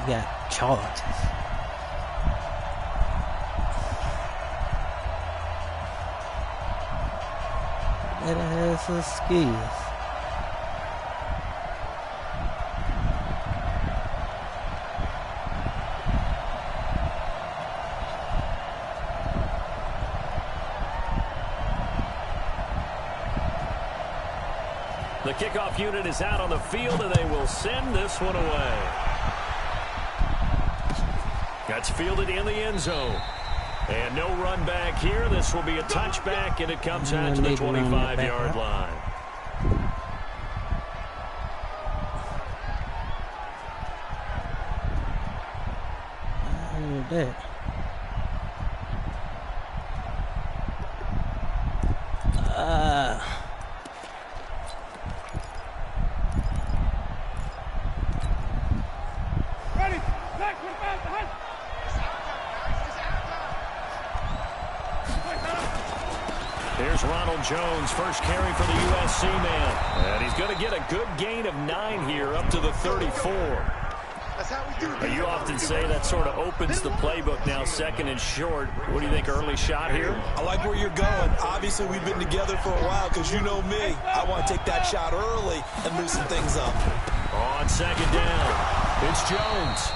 He's got charges. That has some skills. The kickoff unit is out on the field, and they will send this one away. That's fielded in the end zone. And no run back here. This will be a touchback, and it comes out to the 25-yard line. That. Here's Ronald Jones, first carry for the USC man. And he's going to get a good gain of 9 here, up to the 34. You often say that sort of opens the playbook now, second and short. What do you think, early shot here? I like where you're going. Obviously, we've been together for a while because you know me. I want to take that shot early and loosen things up. On second down, it's Jones.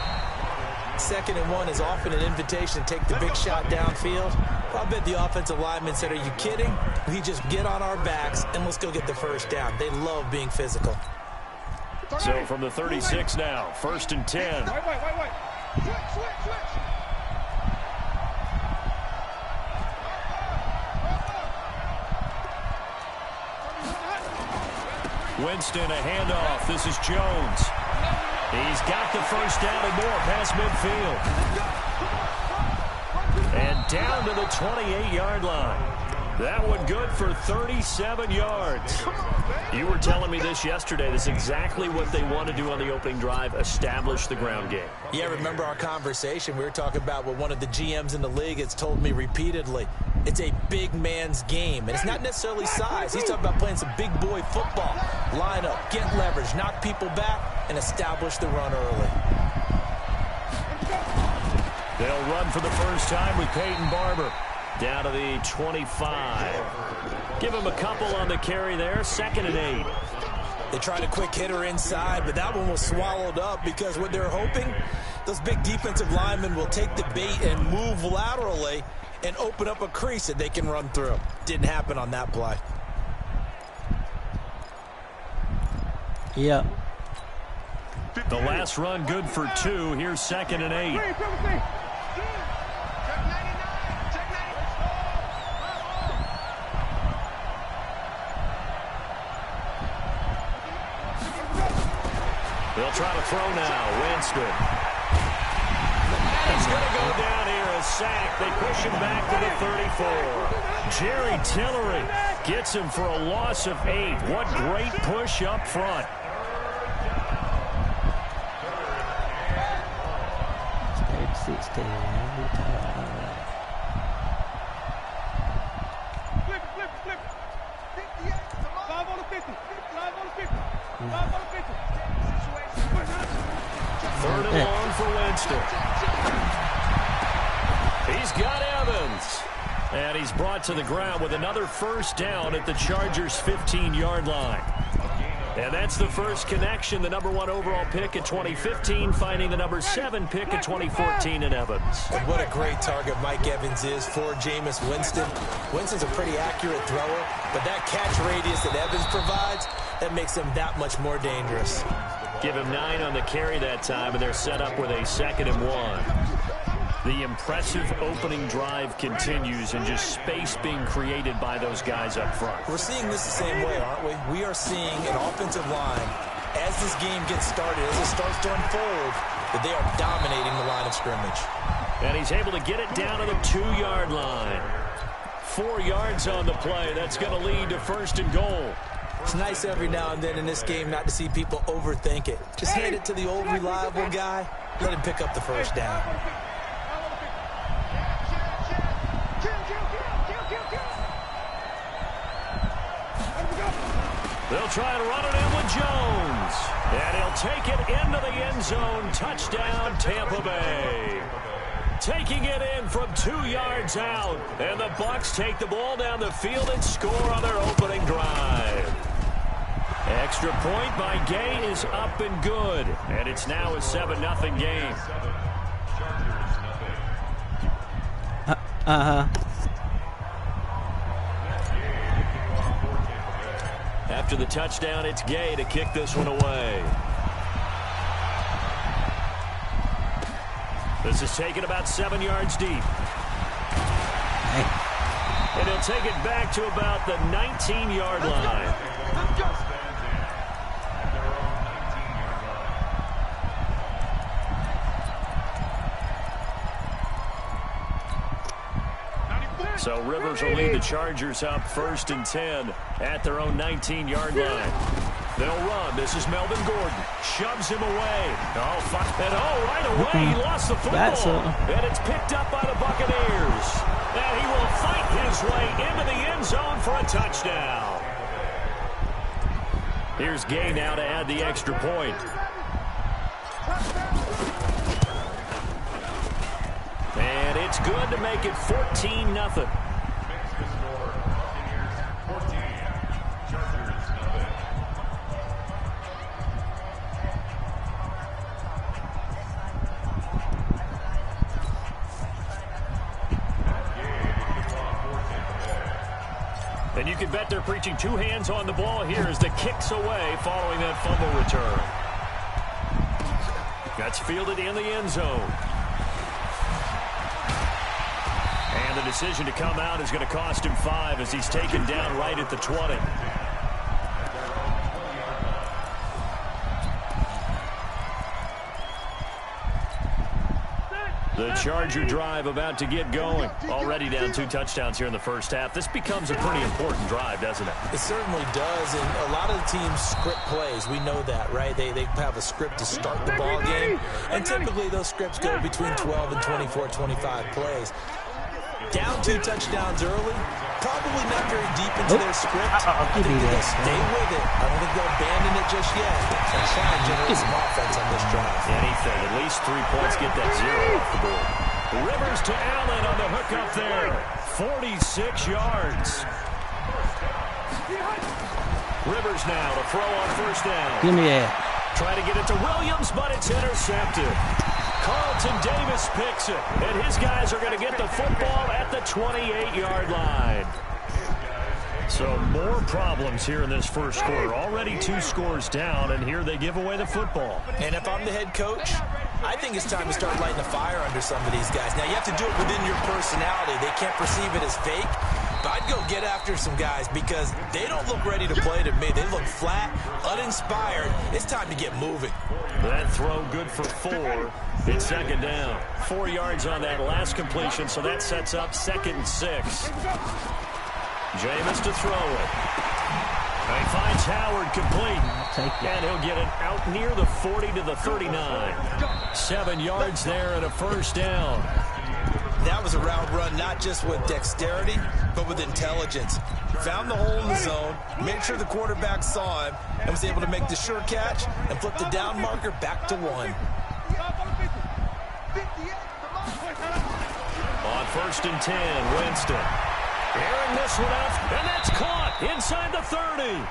2nd and 1 is often an invitation to take the big shot downfield. I bet the offensive lineman said, are you kidding? We just get on our backs and let's go get the first down. They love being physical. So from the 36 now, 1st and 10. Wait. Switch. Winston, a handoff. This is Jones. He's got the first down and more past midfield. And down to the 28-yard line. That one good for 37 yards. You were telling me this yesterday. This is exactly what they want to do on the opening drive, establish the ground game. Yeah, remember our conversation? We were talking about what one of the GMs in the league has told me repeatedly. It's a big man's game, and it's not necessarily size. He's talking about playing some big boy football. Line up, get leverage, knock people back, and establish the run early. They'll run for the first time with Peyton Barber. Down to the 25. Give him a couple on the carry there. 2nd and 8. They tried a quick hitter inside, but that one was swallowed up because what they're hoping, those big defensive linemen will take the bait and move laterally and open up a crease that they can run through. Didn't happen on that play. Yeah. The last run good for 2. Here's 2nd and 8. They'll try to throw now. Winston. And he's going to go down here. A sack. They push him back to the 34. Jerry Tillery gets him for a loss of 8. What great push up front. Flip. 5 on the 50. 5 on the 50. 5 on the 50. 3rd and long for Winston. He's got Evans. And he's brought to the ground with another first down at the Chargers' 15-yard line. And that's the first connection, the #1 overall pick in 2015, finding the #7 pick in 2014 in Evans. And what a great target Mike Evans is for Jameis Winston. Winston's a pretty accurate thrower, but that catch radius that Evans provides, that makes him that much more dangerous. Give him 9 on the carry that time, and they're set up with a 2nd and 1. The impressive opening drive continues, and just space being created by those guys up front. We're seeing this the same way, aren't we? We are seeing an offensive line, as this game gets started, as it starts to unfold, that they are dominating the line of scrimmage. And he's able to get it down to the 2-yard line. 4 yards on the play. That's going to lead to 1st and goal. It's nice every now and then in this game not to see people overthink it. Just hand it to the old reliable guy. Let him pick up the first down. They'll try to run it in with Jones. And he'll take it into the end zone. Touchdown, Tampa Bay. Taking it in from 2 yards out. And the Bucs take the ball down the field and score on their opening drive. Extra point by Gay is up and good. And it's now a 7-0 game. After the touchdown, it's Gay to kick this one away. This is taken about 7 yards deep. And he'll take it back to about the 19-yard line. So Rivers will lead the Chargers up 1st and 10 at their own 19-yard line. They'll run. This is Melvin Gordon. Shoves him away. Right away, he lost the football. And it's picked up by the Buccaneers. And he will fight his way into the end zone for a touchdown. Here's Gay now to add the extra point. And it's good to make it 14-0. And you can bet they're preaching 2 hands on the ball here as the kick's away following that fumble return. That's fielded in the end zone. And the decision to come out is going to cost him 5 as he's taken down right at the 20. The Charger drive about to get going. Already down 2 touchdowns here in the first half. This becomes a pretty important drive, doesn't it? It certainly does, and a lot of the teams script plays. We know that, right? They have a script to start the ball game, and typically those scripts go between 12 and 24, 25 plays. Down 2 touchdowns early, probably not very deep into their script. I think they'll stay with it. I don't think they'll abandon it just yet. They're trying to generate some offense on this drive. Anything, at least 3 points, get that 0 off the board. Rivers to Allen on the hook up there. 46 yards. Rivers now to throw on 1st down. Give me that. Try to get it to Williams, but it's intercepted. Carlton Davis picks it, and his guys are going to get the football at the 28-yard line. So more problems here in this first quarter. Already 2 scores down, and here they give away the football. And if I'm the head coach, I think it's time to start lighting the fire under some of these guys. Now, you have to do it within your personality. They can't perceive it as fake. But I'd go get after some guys because they don't look ready to play to me. They look flat, uninspired. It's time to get moving. That throw good for 4. It's 2nd down. 4 yards on that last completion, so that sets up 2nd and 6. Jameis to throw it. And he finds Howard complete. And he'll get it out near the 40 to the 39. 7 yards there and a 1st down. That was a route run, not just with dexterity, but with intelligence. Found the hole in the zone, made sure the quarterback saw him, and was able to make the sure catch and flip the down marker back to 1. On 1st and 10, Winston. Airing this one out, and that's caught inside the 30.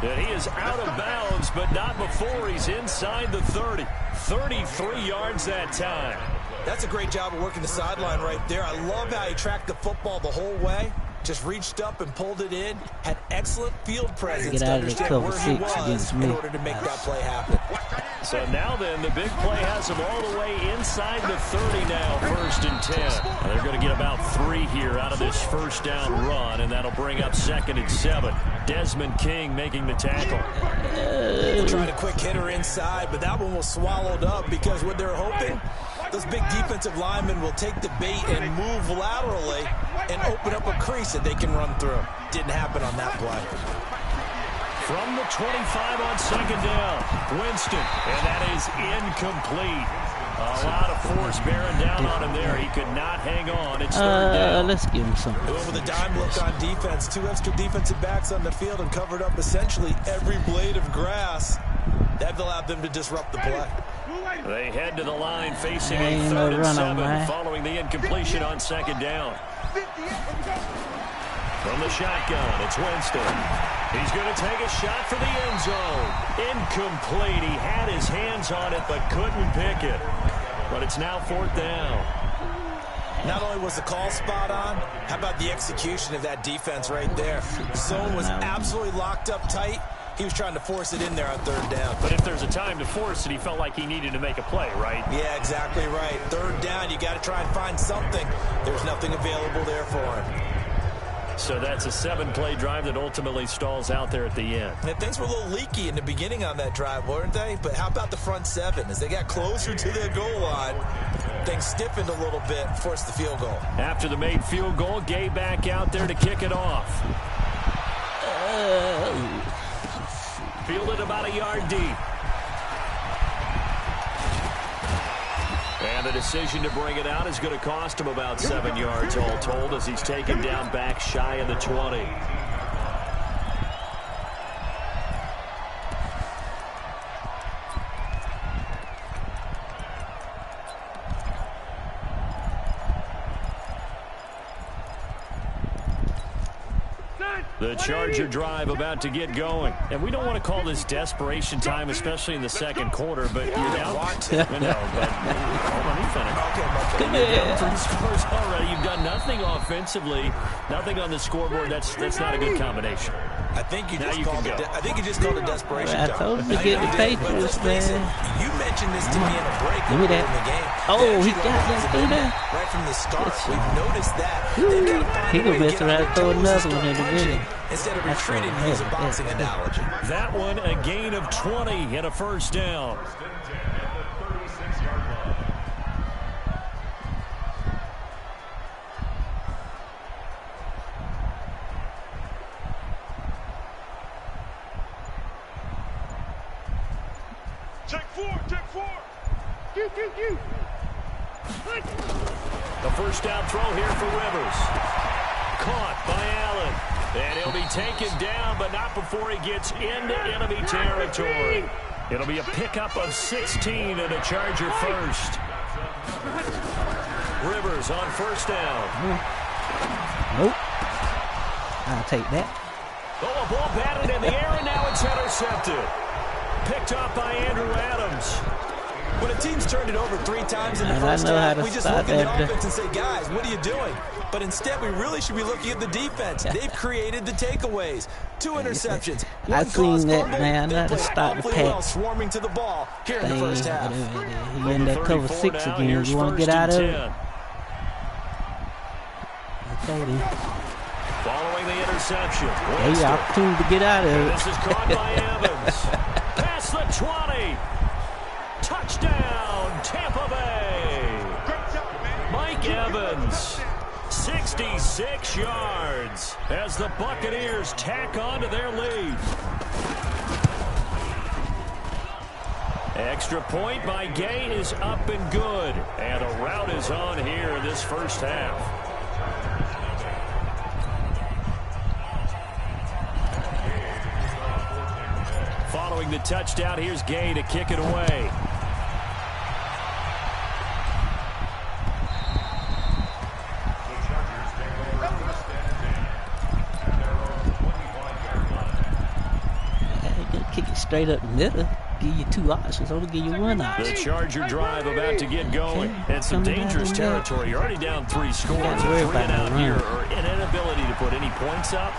And he is out of bounds, but not before he's inside the 30. 33 yards that time. That's a great job of working the sideline right there. I love how he tracked the football the whole way. Just reached up and pulled it in. Had excellent field presence to understand where he was in order to make that play happen. So now then, the big play has him all the way inside the 30 now, 1st and 10. They're going to get about 3 here out of this 1st down run, and that'll bring up 2nd and 7. Desmond King making the tackle. Trying a quick hitter inside, but that one was swallowed up because what they're hoping, those big defensive linemen will take the bait and move laterally and open up a crease that they can run through. Didn't happen on that play. From the 25 on 2nd down, Winston, and that is incomplete. A lot of force bearing down on him there. He could not hang on. It's 3rd down. Let's give him something. With a dime look on defense, 2 extra defensive backs on the field and covered up essentially every blade of grass. That allowed them to disrupt the play. They head to the line facing a 3rd and 7 following the incompletion on 2nd down. From the shotgun, it's Winston. He's going to take a shot for the end zone. Incomplete. He had his hands on it but couldn't pick it. But it's now 4th down. Not only was the call spot on, how about the execution of that defense right there? Zone was absolutely locked up tight. He was trying to force it in there on 3rd down. But if there's a time to force it, he felt like he needed to make a play, right? Yeah, exactly right. 3rd down, you got to try and find something. There's nothing available there for him. So that's a 7-play drive that ultimately stalls out there at the end. And things were a little leaky in the beginning on that drive, weren't they? But how about the front 7? As they got closer to their goal line, things stiffened a little bit and forced the field goal. After the made field goal, Gay back out there to kick it off. Fielded about a yard deep. And the decision to bring it out is going to cost him about 7 yards all told as he's taken down back shy of the 20. The Charger drive about to get going. And we don't want to call this desperation time, especially in the 2nd quarter, but you're down. No, but hold on, you finish. Okay, you're down 3 scores already. You've done nothing offensively, nothing on the scoreboard. That's not a good combination. I think you just called it desperation time. I told him to get the Patriots, man. You mentioned this to me in a break Give me that. in the game. Oh, he got that through there. Right from the start, we've noticed that. He gonna mess around and throw another one in the minute. Instead of retreating, use a boxing analogy. That one, a gain of 20 and a 1st down. Check 4. Q. The 1st down throw here for Rivers. Caught by Allen. And he'll be taken down, but not before he gets into enemy territory. It'll be a pickup of 16 and a Charger 1st. Rivers on 1st down. Nope. I'll take that. Oh, a ball batted in the air, and now it's intercepted. Picked off by Andrew Adams. When a team's turned it over 3 times in the first half, we just look at the offense and say, guys, what are you doing? But instead, we really should be looking at the defense. They've created the takeaways. 2 interceptions. I seen that, man. I had to stop the pack. Swarming to the ball here in the first half. He in that cover 6 again. You want to get out of it? Okay, following the interception. Hey, opportunity to get out of it. This is caught by Evans. Past the 20. Touchdown, Tampa Bay. Mike Evans, 66 yards as the Buccaneers tack on to their lead. Extra point by Gay is up and good. And a rout is on here in this first half. Following the touchdown, here's Gay to kick it away. Kick it straight up the middle. Give you 2 options. Only give you 1 option. The Charger drive about to get going. And some dangerous territory. You're already down 3 scores. A 3 and out here, or an inability to put any points up.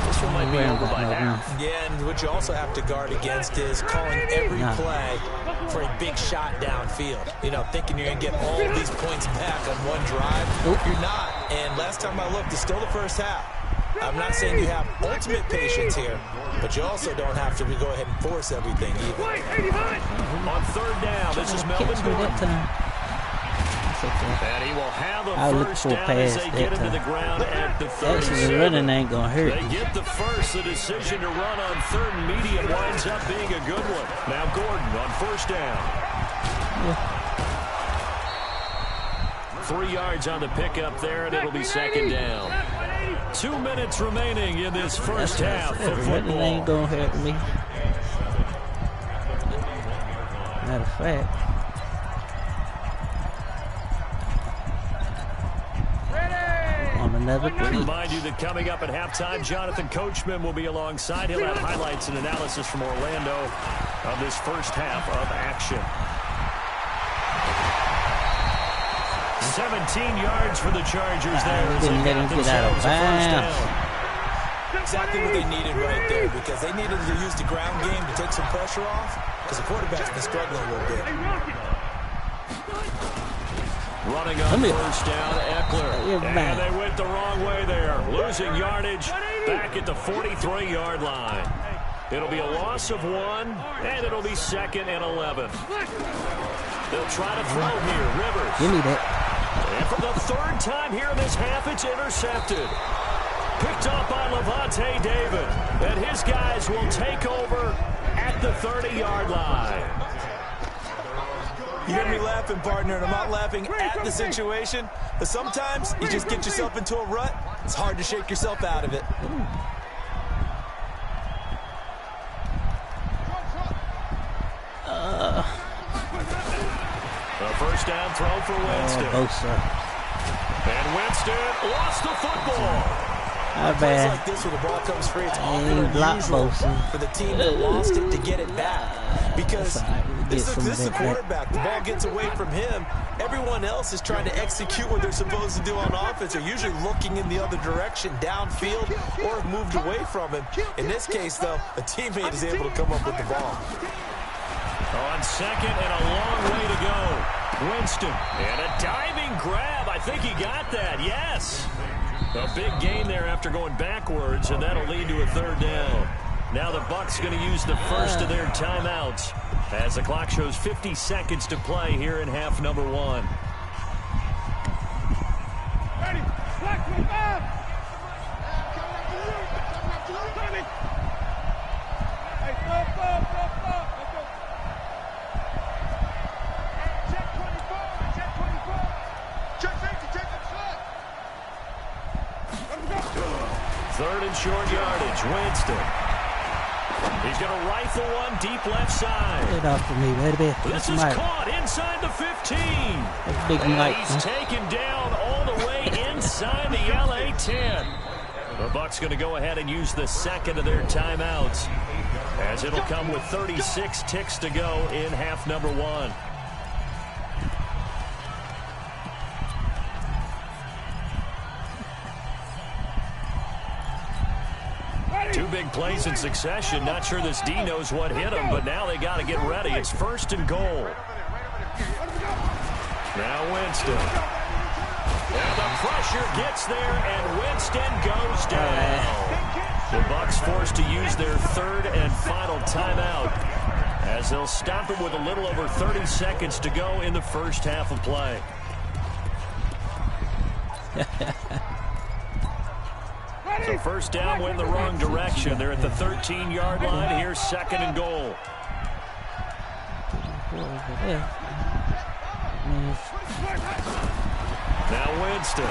This one might be over by half. Yeah, and what you also have to guard against is calling every play for a big shot downfield. You know, thinking you're going to get all these points back on one drive. You're not. And last time I looked, it's still the first half. I'm not saying you have ultimate patience here, but you also don't have to go ahead and force everything either. On 3rd down, this is Melvin Gordon. And he will have a first down as they get him to the ground at the 30. Actually, the running ain't going to hurt. They get the first. The decision to run on 3rd and medium winds up being a good one. Now Gordon on 1st down. 3 yards on the pickup there, and it'll be 2nd down. 2 minutes remaining in this first half of football. Running ain't going to hurt me. Matter of fact. On another We tweet. remind you that coming up at halftime, Jonathan Coachman will be alongside. He'll have highlights and analysis from Orlando of this first half of action. 17 yards for the Chargers there. As they got themselves a first down. Exactly what they needed right there, because they needed to use the ground game to take some pressure off, because the quarterback's been struggling a little bit. Running on first down, Eckler. And they went the wrong way there. Losing yardage back at the 43-yard line. It'll be a loss of 1, and it'll be 2nd and 11. They'll try to throw here. Rivers. Give me that. And for the 3rd time here in this half, it's intercepted. Picked up by Levante David. And his guys will take over at the 30-yard line. You hear me laughing, partner, and I'm not laughing at the situation, but sometimes you just get yourself into a rut. It's hard to shake yourself out of it. A first down throw for Winston. And Winston lost the football. Plays like this where the ball comes free, it's often unusual for the team that lost it to get it back. Because this is the quarterback. The ball gets away from him. Everyone else is trying to execute what they're supposed to do on offense. They're usually looking in the other direction, downfield, or have moved away from him. In this case, though, a teammate is able to come up with the ball. On 2nd and a long way to go. Winston. And a diving grab. I think he got that. Yes. A big gain there after going backwards, and that'll lead to a 3rd down. Now the Bucs going to use the first of their timeouts as the clock shows 50 seconds to play here in half number 1. Ready. Black 25. Hey, stop. Let's go. Check 24. Check 24. Check safety. Check the shot. 3rd and short yardage. Winston. He's going to rifle one deep left side. Get it off for me, baby. This is caught inside the 15. And he's taken down all the way inside the LA 10. The Bucs going to go ahead and use the 2nd of their timeouts, as it'll come with 36 ticks to go in half number 1. Two big plays in succession. Not sure this D knows what hit him, but now they got to get ready. It's 1st and goal. Now Winston. And the pressure gets there, and Winston goes down. The Bucs forced to use their 3rd and final timeout, as they'll stop it with a little over 30 seconds to go in the first half of play. So first down went the wrong direction. They're at the 13-yard line. Here's 2nd and goal. Now Winston.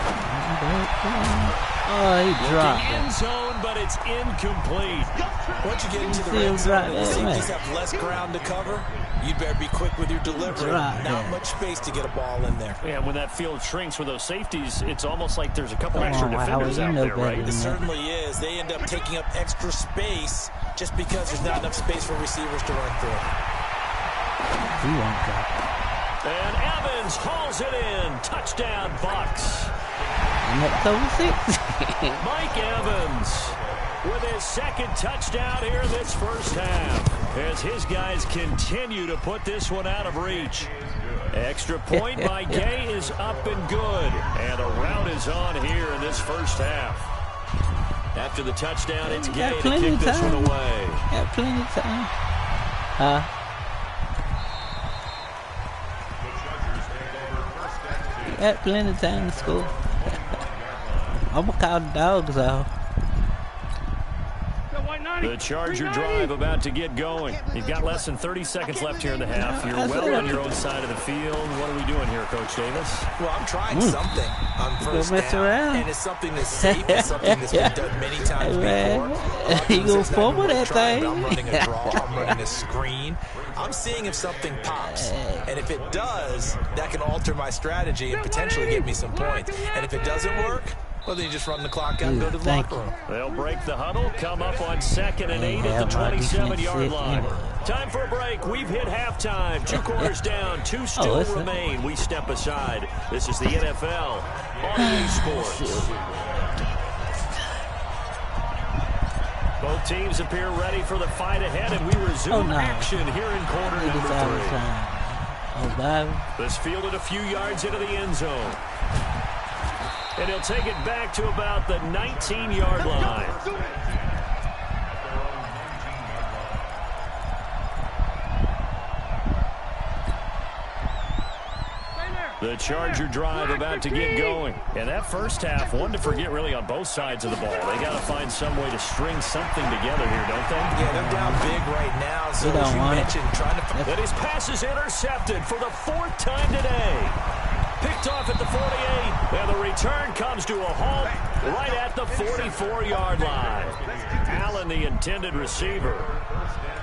Oh, he dropped it. End zone, but it's incomplete. Once you get into the red zone, the safeties have less ground to cover. You better be quick with your delivery. Not much space to get a ball in there. Yeah, when that field shrinks with those safeties, it's almost like there's a couple extra defenders out there, right? It certainly is. They end up taking up extra space just because there's not enough space for receivers to run through. He won't drop it. And Evans hauls it in. Touchdown, Bucs. Mike Evans with his 2nd touchdown here in this first half, as his guys continue to put this one out of reach. Extra point by Gay is up and good, and a rout is on here in this first half. After the touchdown, it's Gay to kick this one away. Got plenty of time. Got plenty of time to score. I'm going to call the dogs out. The Charger drive about to get going. You've got less than 30 seconds left here in the half. You're well on your own side of the field. What are we doing here, Coach Davis? Well, I'm trying something on first down, and it's something that's safe. It's something that's been done many times before. You going to fumble that thing? I'm running a draw. I'm I'm running a screen. I'm seeing if something pops. And if it does, that can alter my strategy and potentially get me some points. And if it doesn't work, well, then you just run the clock out and go to the locker room. They'll break the huddle, come up on 2nd and 8 at the 27-yard line. Time for a break. We've hit halftime. 2 quarters down, 2 still remain. We step aside. This is the NFL on EA Sports. Both teams appear ready for the fight ahead, and we resume action here in quarter number 3. This fielded a few yards into the end zone. And he'll take it back to about the 19-yard line. The Charger drive about to get going. And that first half, one to forget really on both sides of the ball. They got to find some way to string something together here, don't they? Yeah, they're down big right now. So as you mentioned, trying to... And his pass is intercepted for the 4th time today. Picked off at the 48, and the return comes to a halt right at the 44-yard line. Allen, the intended receiver.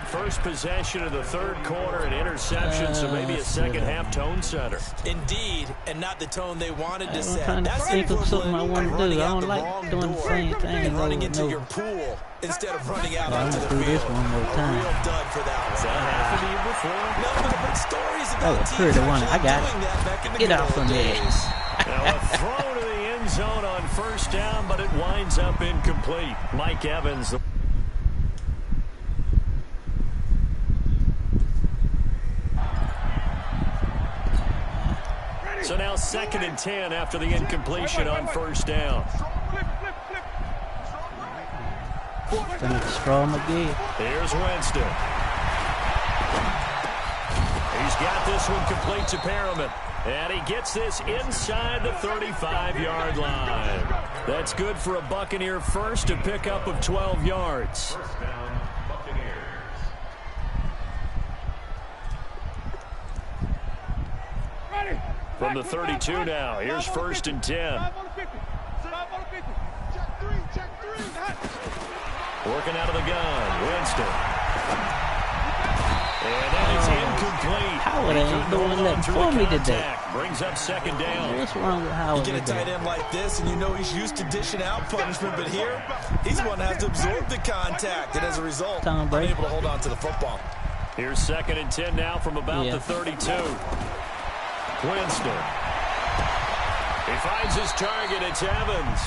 First possession of the 3rd quarter, an interception, so maybe a second-half tone setter. Indeed, and not the tone they wanted to set. I'm trying to think of something I want to do. I don't like doing the same thing. Running into your pool instead of running out onto the field. This one more time. A real dud for that one. Has that happened to you before? No, but I've heard stories about teams actually doing that back in the Get out from there. Now a throw to the end zone on 1st down, but it winds up incomplete. Mike Evans. So now 2nd and 10 after the incompletion on 1st down. Strong again. Here's Winston. He's got this one complete to Perriman. And he gets this inside the 35-yard line. That's good for a Buccaneer first, a pickup of 12 yards. From the 32 now, here's 1st and 10. Working out of the gun, Winston. And that is incomplete. Howard ain't doing that for me today. Brings up 2nd down. What's wrong with Howard? You get a tight end like this, and you know he's used to dishing out punishment, but here, he's the one that has to absorb the contact, and as a result, unable to hold on to the football. Here's 2nd and 10 now from about the 32. Winston. He finds his target. It's Evans.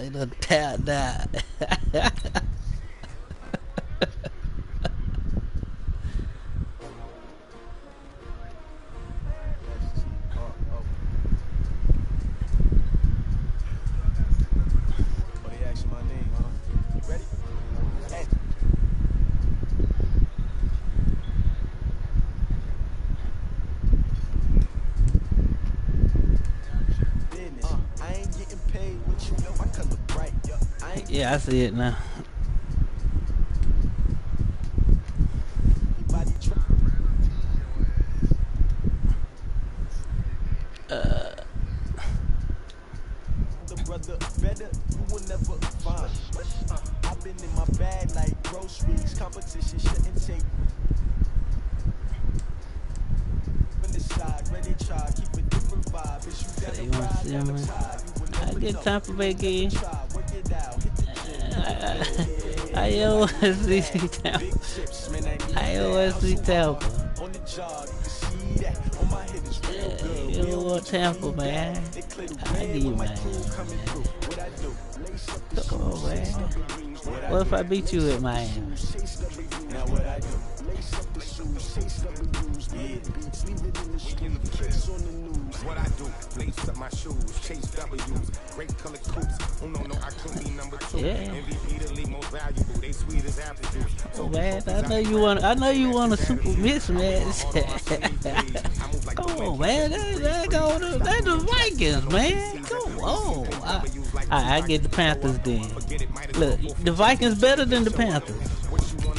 It'll tap that. Yeah, I see it now. Brother, better you will never find. I've been in my bag like groceries. Competition shouldn't take. When the side, ready try, keep a different vibe. It's you never ride. I get time for Becky. IOSC Tampa. IOSC Tampa. You don't want Tampa, man. I give you Miami, man. Come on, man. What if I beat you at Miami? What I do, lace up my shoes, chase W's, great color coops. Oh no, I couldn't be number 2. MVP the league most valuable, they sweet as apple juice. Oh man, I know you want a super mismatch. Come on, man, that's the Vikings, man. Come on. I get the Panthers then. Look, the Vikings better than the Panthers.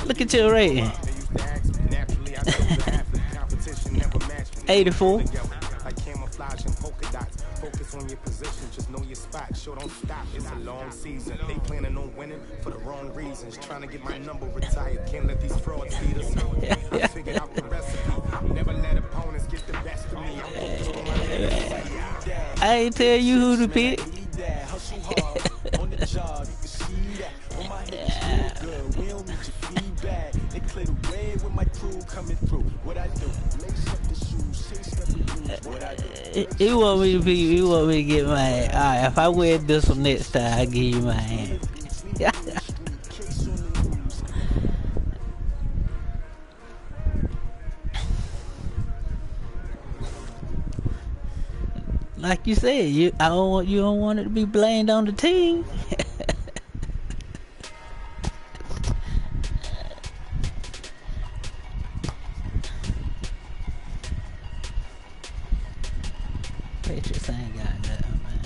Look at your rating. 84. focus on your position, just know your spot. Show don't stop, it's a long season. They planning on winning for the wrong reasons. Trying to get my number retired, can't let these frauds beat us. I figured out the recipe. Never let opponents get the best of me. I ain't tell you who to pick. He want me to pick. He want me to get my hand. Alright, if I wear this one next time, I give you my hand. Like you said, you don't want it to be blamed on the team. Patriots ain't got nothing, man.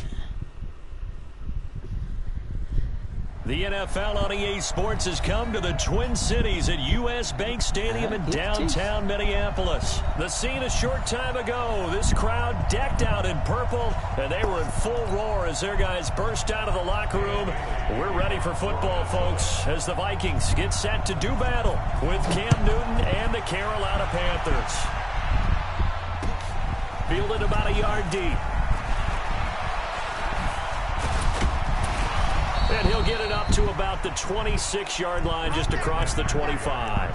The NFL on EA Sports has come to the Twin Cities at U.S. Bank Stadium in downtown Minneapolis. The scene a short time ago. This crowd decked out in purple, and they were in full roar as their guys burst out of the locker room. We're ready for football, folks, as the Vikings get set to do battle with Cam Newton and the Carolina Panthers. Fielded about a yard deep. And he'll get it up to about the 26-yard line, just across the 25.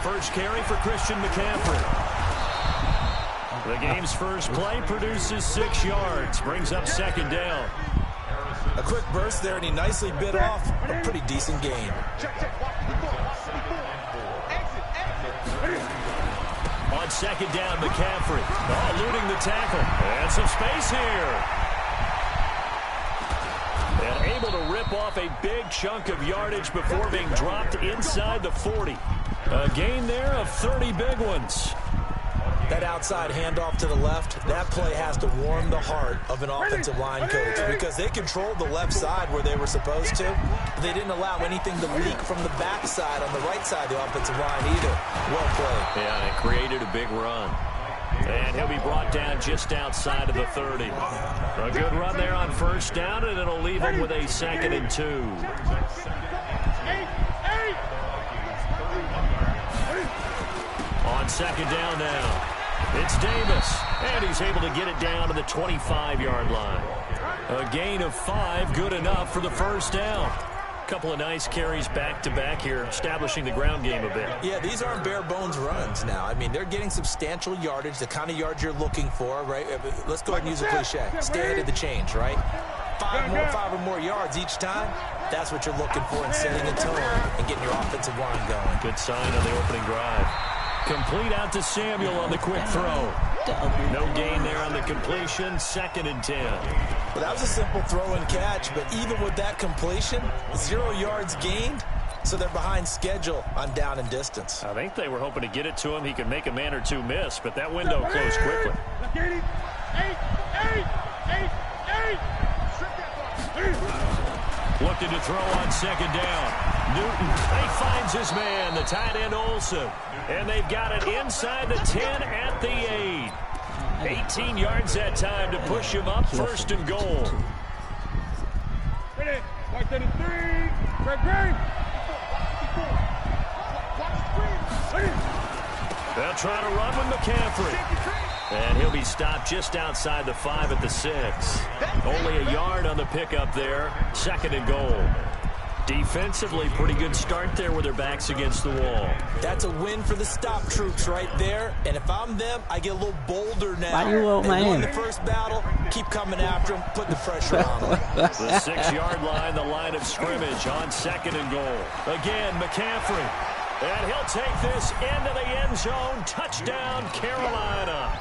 First carry for Christian McCaffrey. The game's first play produces 6 yards, brings up second down. A quick burst there, and he nicely bit off a pretty decent gain. On second down, McCaffrey. Eluding the tackle. And some space here. And able to rip off a big chunk of yardage before being dropped inside the 40. A gain there of 30 big ones. That outside handoff to the left, that play has to warm the heart of an offensive line coach because they controlled the left side where they were supposed to. But they didn't allow anything to leak from the backside on the right side of the offensive line either. Well played. Yeah, and it created a big run. And he'll be brought down just outside of the 30. A good run there on first down, and it'll leave him with a 2nd and 2. On second down now. It's Davis, and he's able to get it down to the 25-yard line. A gain of 5, good enough for the first down. A couple of nice carries back-to-back here, establishing the ground game a bit. Yeah, these aren't bare-bones runs now. I mean, they're getting substantial yardage, the kind of yards you're looking for, right? Let's go ahead and use a cliche. Stay ahead of the change, right? 5 or more yards each time. That's what you're looking for in setting a tone and getting your offensive line going. Good sign on the opening drive. Complete out to Samuel on the quick throw. No gain there on the completion. 2nd and 10. Well, that was a simple throw and catch, but even with that completion, 0 yards gained, so they're behind schedule on down and distance. I think they were hoping to get it to him. He could make a man or two miss, but that window closed quickly. Looking to throw on second down. Newton, he finds his man, the tight end Olsen. And they've got it inside the 10 at the 8. 18 yards that time to push him up, 1st and goal. Ready, 133, They'll try to run with McCaffrey. And he'll be stopped just outside the 5 at the 6. Only a yard on the pickup there. 2nd and goal. Defensively, pretty good start there with their backs against the wall. That's a win for the stop troops right there. And if I'm them, I get a little bolder now. Why you want my hand? They won hand? the first battle, keep coming after them, put the pressure on them. The 6-yard line, the line of scrimmage on 2nd and goal. Again, McCaffrey. And he'll take this into the end zone. Touchdown, Carolina.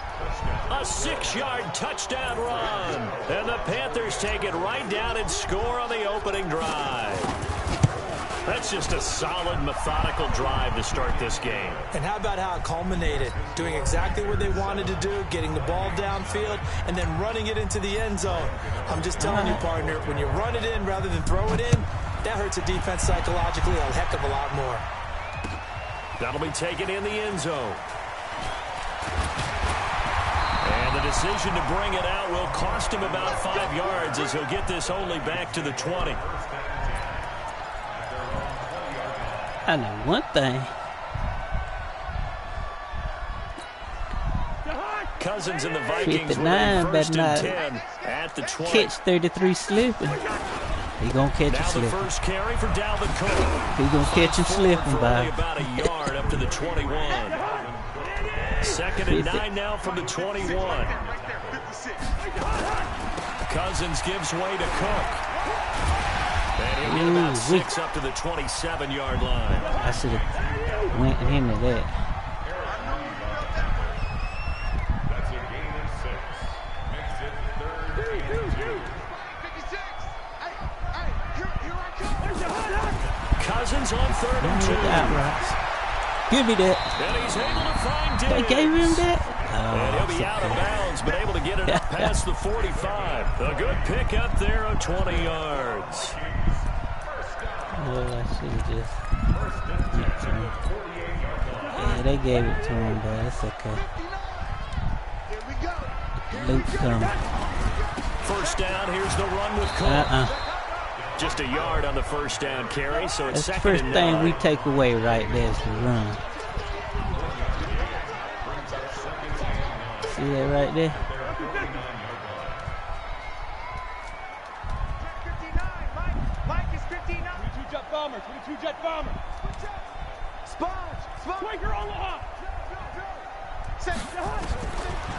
A 6-yard touchdown run. And the Panthers take it right down and score on the opening drive. That's just a solid, methodical drive to start this game. And how about how it culminated? Doing exactly what they wanted to do, getting the ball downfield, and then running it into the end zone. I'm just telling you, partner, when you run it in rather than throw it in, that hurts a defense psychologically a heck of a lot more. That'll be taken in the end zone. And the decision to bring it out will cost him about 5 yards as he'll get this only back to the 20. I know one thing. Cousins and the Vikings 59 better not 10 at the 20. catch 33 slipping. He gonna catch him slipping. Now the first carry for Dalvin Cook. He gonna catch him slipping, only by about a yard up to the 21. Second and 9 now from the 21. Cousins gives way to Cook. And he'll get about 6 up to the 27-yard line. I should have went into that. That's a gain of 6. Makes it 3rd and 2. 56. Here I come. Cousins on 3rd and 2. Give me that. And he's able to find Diggs. They gave him that? And he'll be out of bounds, but able to get it up past the 45. A good pick up there of 20 yards. Well, I should have just... Yeah, they gave it to him, but it's okay. Luke coming. First down, here's the run with Cook. Just a yard on the first down carry, so it's That's the second first and thing 9. we take away right there is the run. See that right there? Mike is 59. 22 jet bomber. 22 jet bomber. Sponge. Quaker Omaha.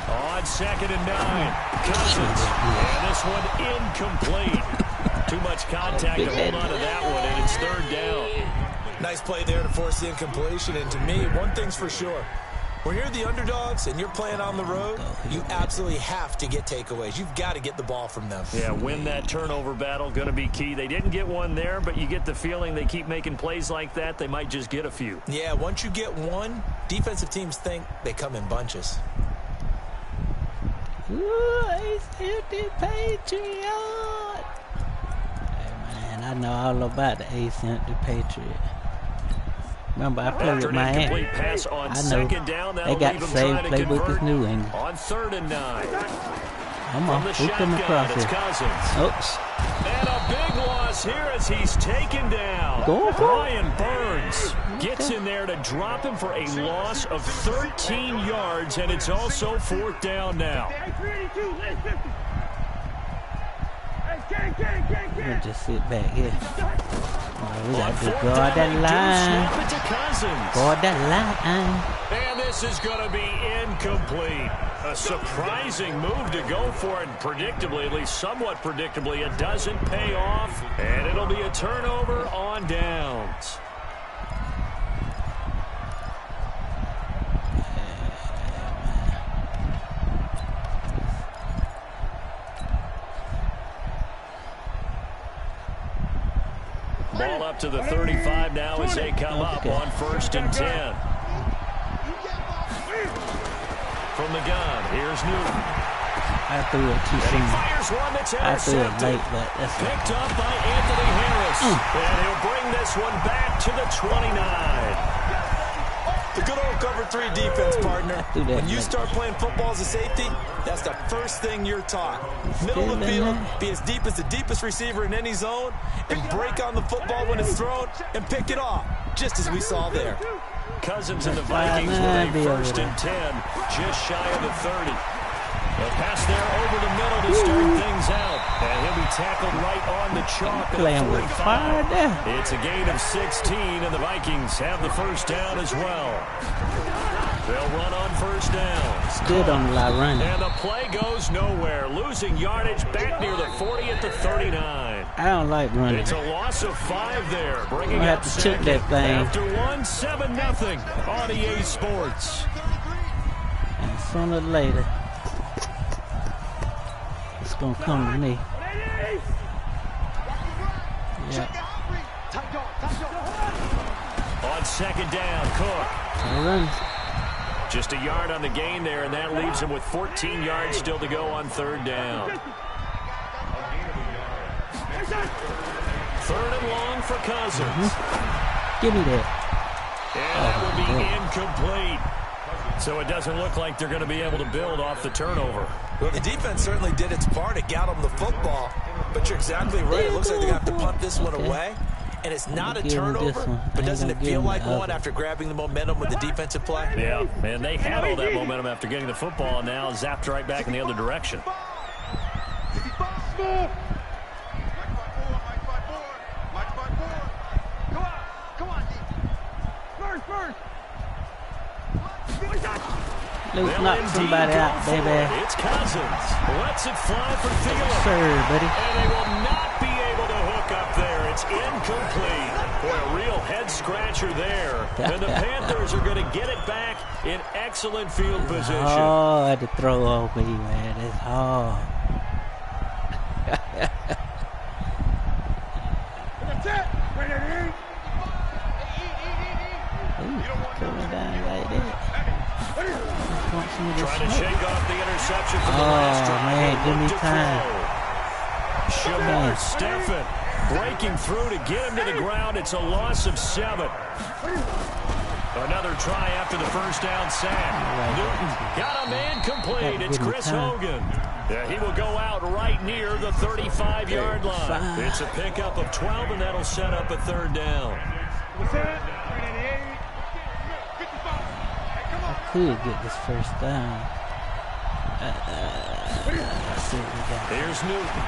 On second and 9, Cousins. And this one incomplete. Too much contact to hold on to that one, and it's 3rd down. Nice play there to force the incompletion. And to me, one thing's for sure. When you're the underdogs and you're playing on the road, you absolutely have to get takeaways. You've got to get the ball from them. Yeah, win that turnover battle, going to be key. They didn't get one there, but you get the feeling they keep making plays like that, they might just get a few. Yeah, once you get one, defensive teams think they come in bunches. Ooh, he's the Patriot. Hey, man, I know all about the Ace the Patriot. Remember, I played with my aunt. Pass on I know second down, they got the same playbook as New England. On 3rd and 9. I'm on. Who come across it's here? Cousins. Oops. And a big loss here as he's taken down. Go for it. Brian Burns gets in there to drop him for a loss of 13 yards, and it's also 4th down now. We'll just sit back here. We got to guard that line. Guard that line. And this is going to be incomplete. A surprising move to go for it. Predictably, at least somewhat predictably, it doesn't pay off. And it'll be a turnover on downs. Ball up to the 35 now as they come up on 1st and 10. From the gun, here's Newton. I threw it too soon. Fires one that's I threw it late, intercepted. but that's Picked up by Anthony Harris. And he'll bring this one back to the 29. The good old cover 3 defense, partner. When you start playing football as a safety, that's the first thing you're taught. Middle of the field, be as deep as the deepest receiver in any zone, and break on the football when it's thrown, and pick it off, just as we saw there. Cousins and the Vikings with a 1st and 10, just shy of the 30. A pass there over the middle to start things out. And he'll be tackled right on the chalk. Playing with fire there. It's a gain of 16, and the Vikings have the 1st down as well. They'll run on 1st down. Still don't allow running. And the play goes nowhere. Losing yardage back near the 40 at the 39. I don't like running. It's a loss of 5 there. Bringing have up to check that thing. after 7-0 on EA Sports. And sooner or later, it's going to come to me. Yeah. On second down, Cook. Run. Just a yard on the gain there, and that leaves him with 14 yards still to go on third down. Third and long for Cousins. Give me that. And that will be incomplete. So it doesn't look like they're going to be able to build off the turnover. Well, the defense certainly did its part. It got them the football. But you're exactly right. It looks like they're going to have to punt this one away. And it's not a turnover, but doesn't it feel like one after grabbing the momentum with the defensive play? Yeah, man, they had all that momentum after getting the football, and now zapped right back in the other direction. Let's knock somebody out, baby. It's Cousins. Lets it fly for Thielen. Sir, buddy. And they will not be able to hook up there. It's incomplete. Boy, a real head-scratcher there. And the Panthers are going to get it back in excellent field position. Oh, I had to throw over you, man. It's hard. Coming down like that. Trying to shake off the interception from the last drive. Oh, man, give me time. Shamar Stephen breaking through to get him to the ground. It's a loss of 7. Another try after the first down sack. Newton got a man complete. It's Chris Hogan. Yeah, he will go out right near the 35-yard line. It's a pickup of 12, and that'll set up a third down. Could get this first down. Here's Newton.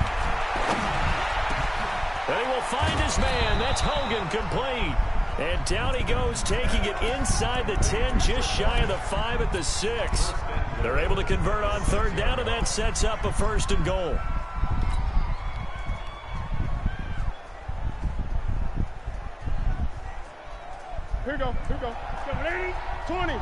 And he will find his man. That's Hogan complete. And down he goes, taking it inside the 10, just shy of the 5 at the 6. They're able to convert on third down, and that sets up a first and goal. Here we go. 20.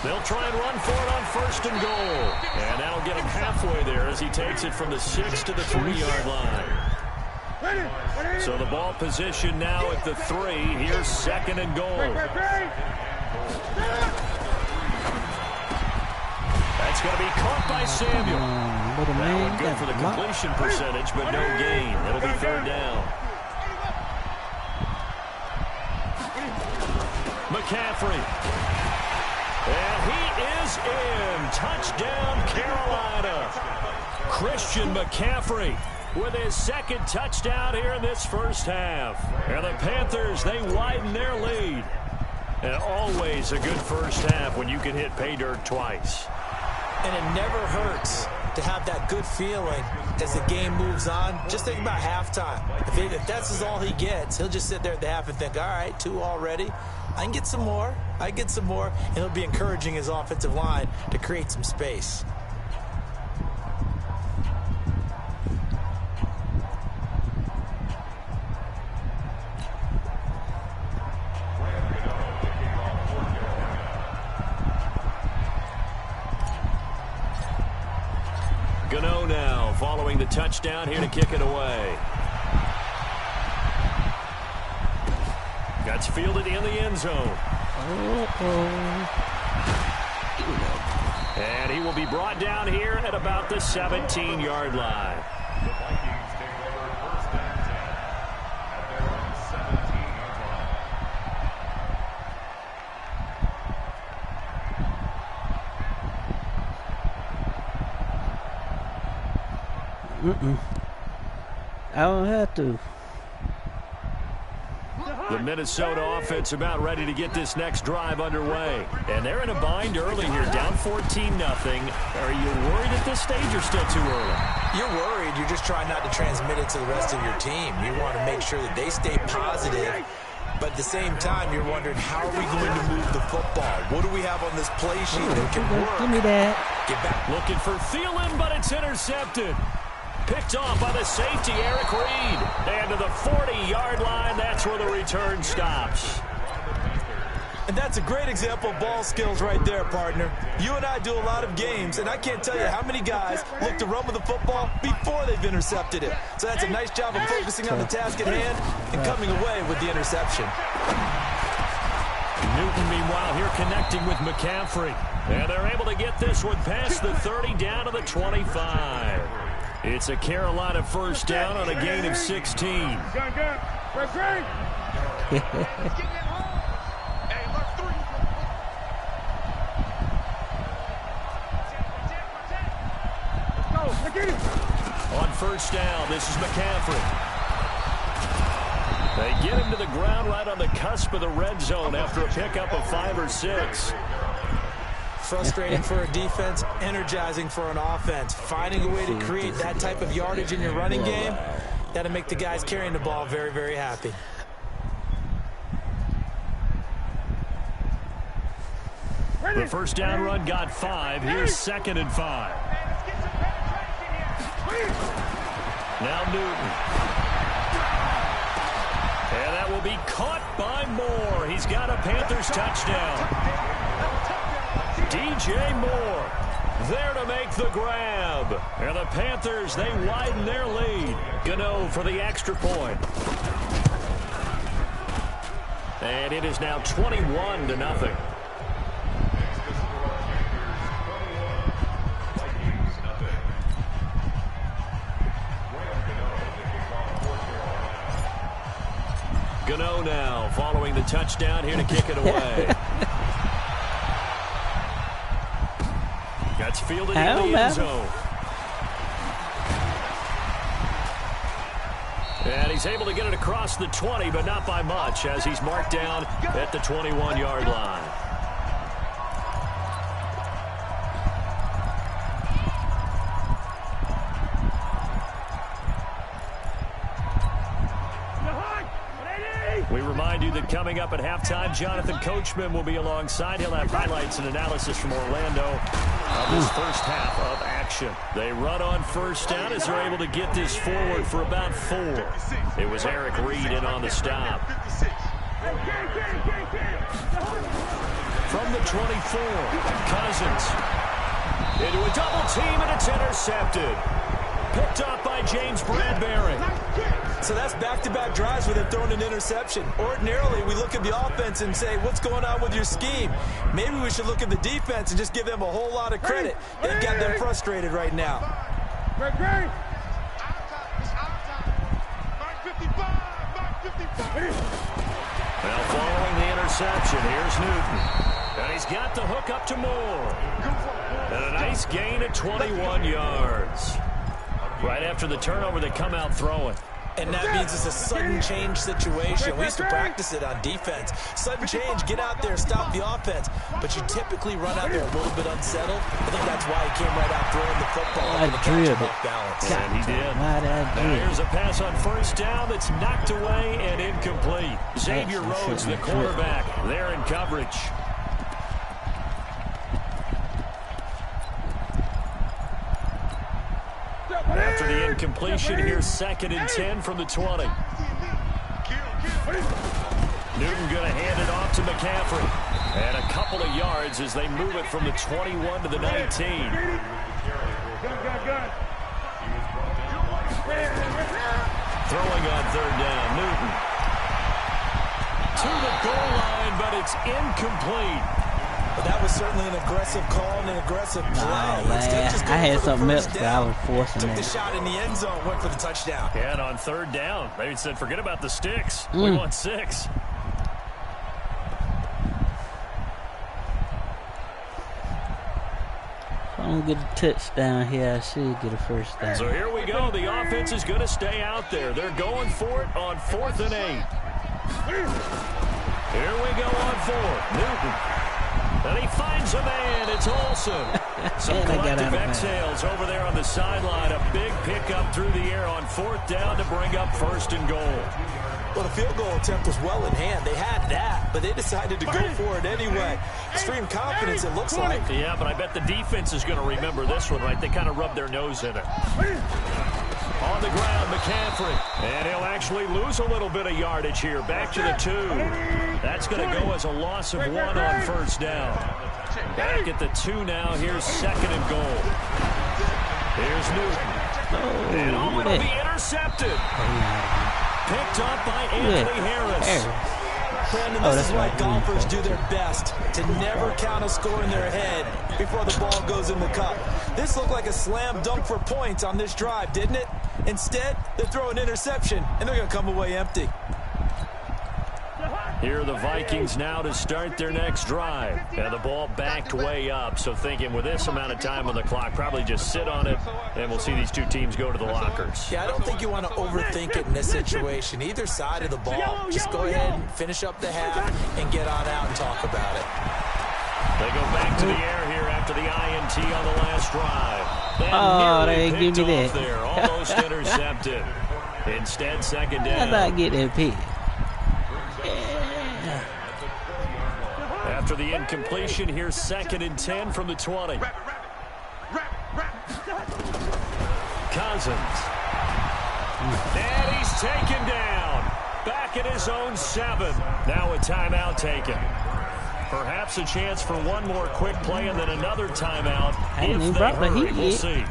They'll try and run for it on first and goal. And that'll get him halfway there as he takes it from the 6 to the 3-yard line. So the ball position now at the 3. Here's second and goal. That's going to be caught by Samuel. That one good for the completion percentage, but no gain. It'll be third down. McCaffrey. And he is in. Touchdown, Carolina. Christian McCaffrey with his second touchdown here in this first half. And the Panthers, they widen their lead. And always a good first half when you can hit pay dirt twice. And it never hurts to have that good feeling as the game moves on. Just think about halftime. If that's all he gets, he'll just sit there at the half and think, all right, 2 already. I can get some more. And he'll be encouraging his offensive line to create some space. Gano now following the touchdown here to kick it away. That's fielded in the end zone. And he will be brought down here at about the 17-yard line. The Vikings take over first and 10 at their own 17-yard line. I don't have to. The Minnesota offense about ready to get this next drive underway. And they're in a bind early here, down 14-0. Are you worried at this stage or still too early? You're worried. You're just trying not to transmit it to the rest of your team. You want to make sure that they stay positive. But at the same time, you're wondering, how are we going to move the football? What do we have on this play sheet that can work? Give me that. Get back. Looking for Thielen, but it's intercepted. Picked off by the safety, Eric Reed. And to the 40-yard line, that's where the return stops. And that's a great example of ball skills right there, partner. You and I do a lot of games, and I can't tell you how many guys look to run with the football before they've intercepted it. So that's a nice job of focusing on the task at hand and coming away with the interception. Newton, meanwhile, here connecting with McCaffrey. And they're able to get this one past the 30 down to the 25. It's a Carolina first down on a gain of 16. On first down, this is McCaffrey. They get him to the ground right on the cusp of the red zone after a pickup of 5 or 6. Frustrating for a defense, energizing for an offense. Finding a way to create that type of yardage in your running game, that'll make the guys carrying the ball very, very happy. The first down run got 5. Here's 2nd and 5. Now Newton. And that will be caught by Moore. He's got a Panthers touchdown. DJ Moore there to make the grab. And the Panthers, they widen their lead. Gano for the extra point. And it is now 21-0. Gano now following the touchdown here to kick it away. That's fielded in the end zone. And he's able to get it across the 20, but not by much, as he's marked down at the 21-yard line. We remind you that coming up at halftime, Jonathan Coachman will be alongside. He'll have highlights and analysis from Orlando of this first half of action. They run on first down as they're able to get this forward for about 4. It was Eric Reed in on the stop. From the 24, Cousins into a double team, and it's intercepted. Picked up by James Bradbury. So that's back-to-back drives where they've thrown an interception. Ordinarily, we look at the offense and say, what's going on with your scheme? Maybe we should look at the defense and just give them a whole lot of credit. They've got them frustrated right now. Now following the interception, here's Newton. And he's got the hook up to Moore. And a nice gain at 21 yards. Right after the turnover, they come out throwing. And that means it's a sudden change situation. We used to practice it on defense. Sudden change, get out there, stop the offense. But you typically run out there a little bit unsettled. I think that's why he came right out throwing the football. Off balance. And he did. Now here's a pass on first down that's knocked away and incomplete. Xavier Rhodes, the quarterback, there in coverage. After the incompletion, here's 2nd and 10 from the 20. Newton going to hand it off to McCaffrey. And a couple of yards as they move it from the 21 to the 19. Throwing on third down, Newton. To the goal line, but it's incomplete. But that was certainly an aggressive call and an aggressive play. Oh, man. I had something else that I was forcing. Took the shot in the end zone, went for the touchdown. Yeah, and on third down, they said, forget about the sticks. We want 6. If I don't get a touchdown here, I should get a first down. So here we go. The offense is going to stay out there. They're going for it on 4th and 8. Here we go on 4th. Newton. And he finds a man. It's Olsen. Some collective exhales over there on the sideline. A big pickup through the air on 4th down to bring up 1st and goal. Well, the field goal attempt was well in hand. They had that, but they decided to go for it anyway. Extreme confidence, it looks like. Yeah, but I bet the defense is going to remember this one, right? They kind of rubbed their nose in it. On the ground, McCaffrey. And he'll actually lose a little bit of yardage here. Back to the 2. That's going to go as a loss of 1 on first down. Back at the 2 now. Here's 2nd and goal. Here's Newton. And all will be intercepted. Picked up by Anthony Harris. Brandon, this is why golfers do their best to never count a score in their head before the ball goes in the cup. This looked like a slam dunk for points on this drive, didn't it? Instead, they throw an interception, and they're going to come away empty. Here are the Vikings now to start their next drive. And the ball backed way up, so thinking with this amount of time on the clock, probably just sit on it, and we'll see these two teams go to the lockers. Yeah, I don't think you want to overthink it in this situation. Either side of the ball, just go ahead and finish up the half and get on out and talk about it. They go back to the air here after the INT on the last drive. Oh, they ain't give me that. There, almost intercepted. Instead, 2nd down. How about get that pick? After the incompletion, here's 2nd and 10 from the 20. Cousins. And he's taken down. Back at his own 7. Now a timeout taken. Perhaps a chance for one more quick play and then another timeout. If they hurry, we'll see.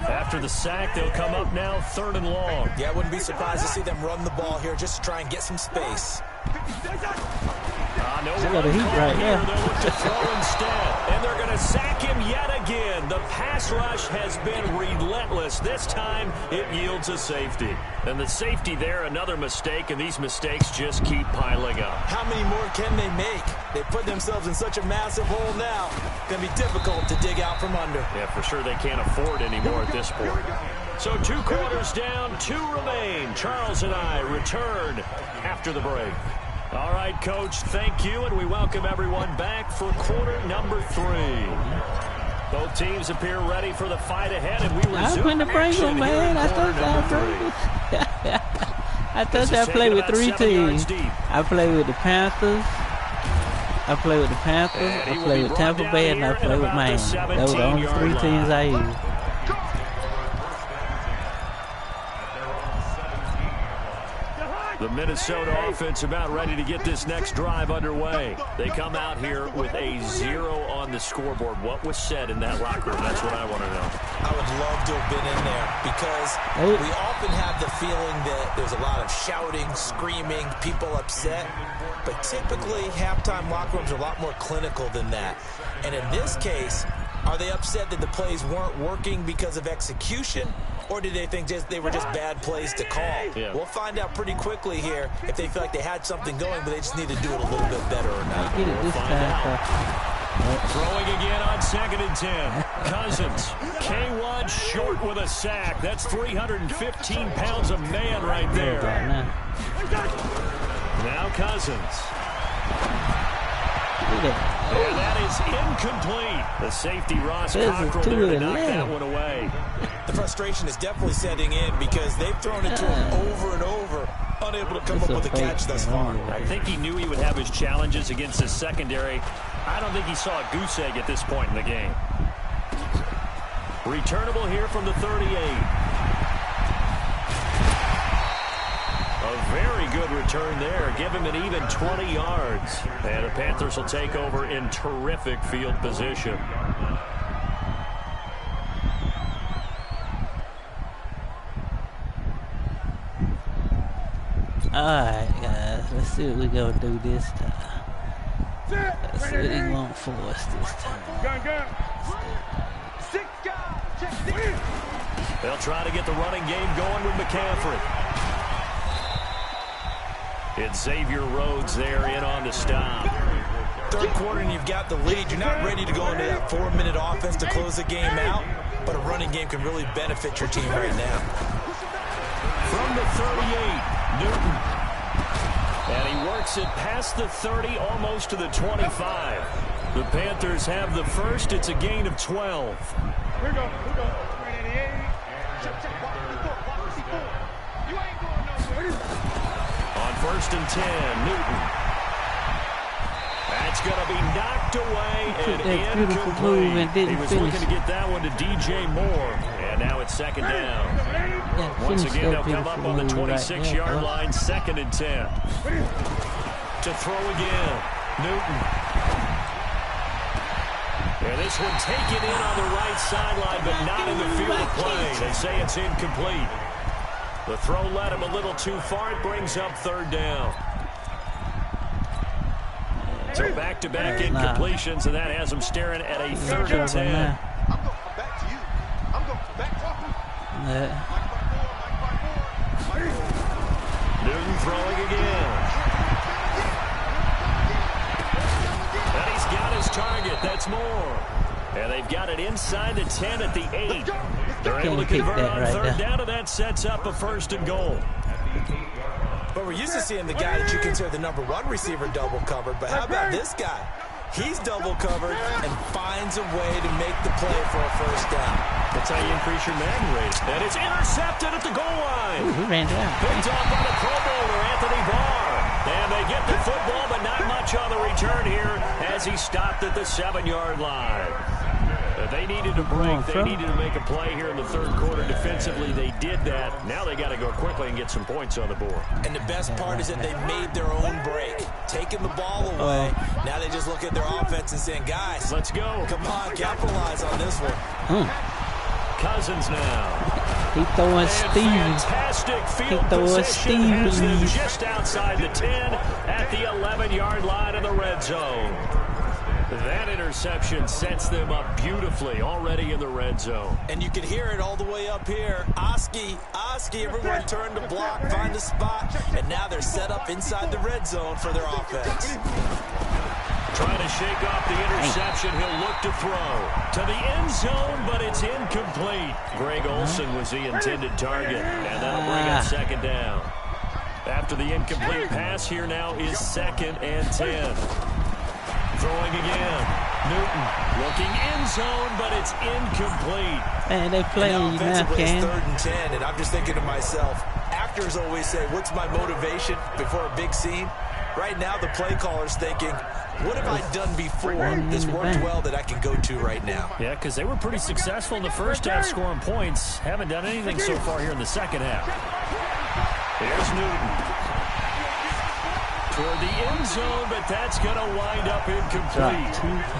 After the sack, they'll come up now 3rd and long. Yeah, I wouldn't be surprised to see them run the ball here just to try and get some space. No run the heat right here. there. They'll look to throw instead. And they're going to sack him yet again. The pass rush has been relentless. This time, it yields a safety. And the safety there, another mistake, and these mistakes just keep piling up. How many more can they make? They put themselves in such a massive hole now. It's going to be difficult to dig out from under. Yeah, for sure they can't afford anymore at this point. So 2 quarters down, 2 remain. Charles and I return after the break. All right, Coach, thank you, and we welcome everyone back for quarter number 3. Both teams appear ready for the fight ahead, and we resume action here in quarter number 3. I thought I played with 3 teams. I played with the Panthers. I played with the Panthers. I played with Tampa Bay, and I played with Miami. Those were the only 3 teams I used. The Minnesota offense about ready to get this next drive underway. They come out here with a 0 on the scoreboard. What was said in that locker room? That's what I want to know. I would love to have been in there because we often have the feeling that there's a lot of shouting, screaming, people upset. But typically, halftime locker rooms are a lot more clinical than that. And in this case, are they upset that the plays weren't working because of execution? Or did they think they were just bad plays to call? Yeah. We'll find out pretty quickly here if they feel like they had something going, but they just need to do it a little bit better or not. We'll find out. Throwing again on 2nd and 10. Cousins. K1 short with a sack. That's 315 pounds of man right there. Now Cousins. And that is incomplete. The safety, Ross Cockrell, there to knock that one away. The frustration is definitely setting in because they've thrown it to him over and over, unable to come up with a catch thus far. I think he knew he would have his challenges against his secondary. I don't think he saw a goose egg at this point in the game. Returnable here from the 38. A very good return there. Give him an even 20 yards. And the Panthers will take over in terrific field position. Alright, guys. Let's see what we're going to do this time. Let's see what he won't for us this time. They'll try to get the running game going with McCaffrey. It's Xavier Rhodes there in on the stop. Third quarter and you've got the lead. You're not ready to go into that 4-minute offense to close the game out, but a running game can really benefit your team right now. From the 38, Newton. And he works it past the 30, almost to the 25. The Panthers have the first. It's a gain of 12. Here we go. On 1st and 10, Newton. It's going to be knocked away and that beautiful move and incomplete. He didn't was finish. looking to get that one to DJ Moore. And now it's second down. Yeah, Once finish again, that they'll come up beautiful on the move right 26-yard there, line, 2nd and 10. To throw again, Newton. And this one taken in on the right sideline, but not in the field of play. They say it's incomplete. The throw led him a little too far. It brings up 3rd down. So back-to-back incompletions, and that has him staring at a 3rd and 10. I'm going to come back to you. I'm going to come back to you. Newton throwing again. And he's got his target. That's Moore. And they've got it inside the 10 at the 8. They're able to convert on 3rd down, and that sets up a 1st and goal. But we're used to seeing the guy that you consider the #1 receiver double covered. But how about this guy? He's double covered and finds a way to make the play for a 1st down. That's how you increase your man rate. And it's intercepted at the goal line. Ooh, he ran down. Picked off by the Pro Bowler, Anthony Barr. And they get the football, but not much on the return here as he stopped at the 7-yard line. They needed a break. They needed to make a play here in the 3rd quarter defensively. They did that. Now they got to go quickly and get some points on the board. And the best part is that they made their own break, taking the ball away. Now they just look at their offense and saying, guys, let's go. Come on, capitalize on this one. Cousins now. He throwing Stevens. Fantastic field position has them just outside the 10 at the 11-yard line in the red zone. That interception sets them up beautifully already in the red zone. And you can hear it all the way up here. Oski, everyone turned to block, find a spot, and now they're set up inside the red zone for their offense. Trying to shake off the interception. He'll look to throw to the end zone, but it's incomplete. Greg Olsen was the intended target, and that'll bring up 2nd down. After the incomplete pass, here now is 2nd and 10. Throwing again. Newton looking end zone, but it's incomplete. Man, they playing you now, Cam. It's 3rd and 10, and I'm just thinking to myself, actors always say, what's my motivation before a big scene? Right now, the play caller's thinking, what have I done before that's worked well that I can go to right now? Yeah, because they were pretty successful in the first half scoring points. Haven't done anything so far here in the second half. Here's Newton. Toward the end zone, but that's going to wind up incomplete.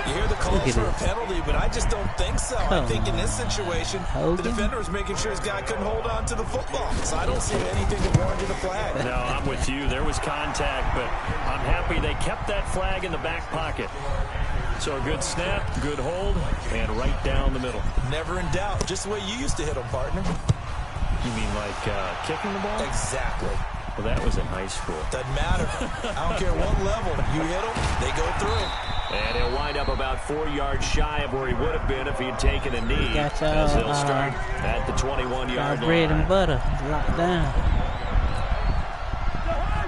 You hear the calls for a penalty, but I just don't think so. I think in this situation, the defender was making sure his guy couldn't hold on to the football. So I don't see anything that warranted a flag. No, I'm with you. There was contact, but I'm happy they kept that flag in the back pocket. So a good snap, good hold, and right down the middle. Never in doubt. Just the way you used to hit them, partner. You mean like kicking the ball? Exactly. Well, that was in high school. Doesn't matter. I don't care what level. You hit them, they go through. And he'll wind up about 4 yards shy of where he would have been if he had taken a knee. Got as he'll start at the 21-yard line. Bread and butter locked down.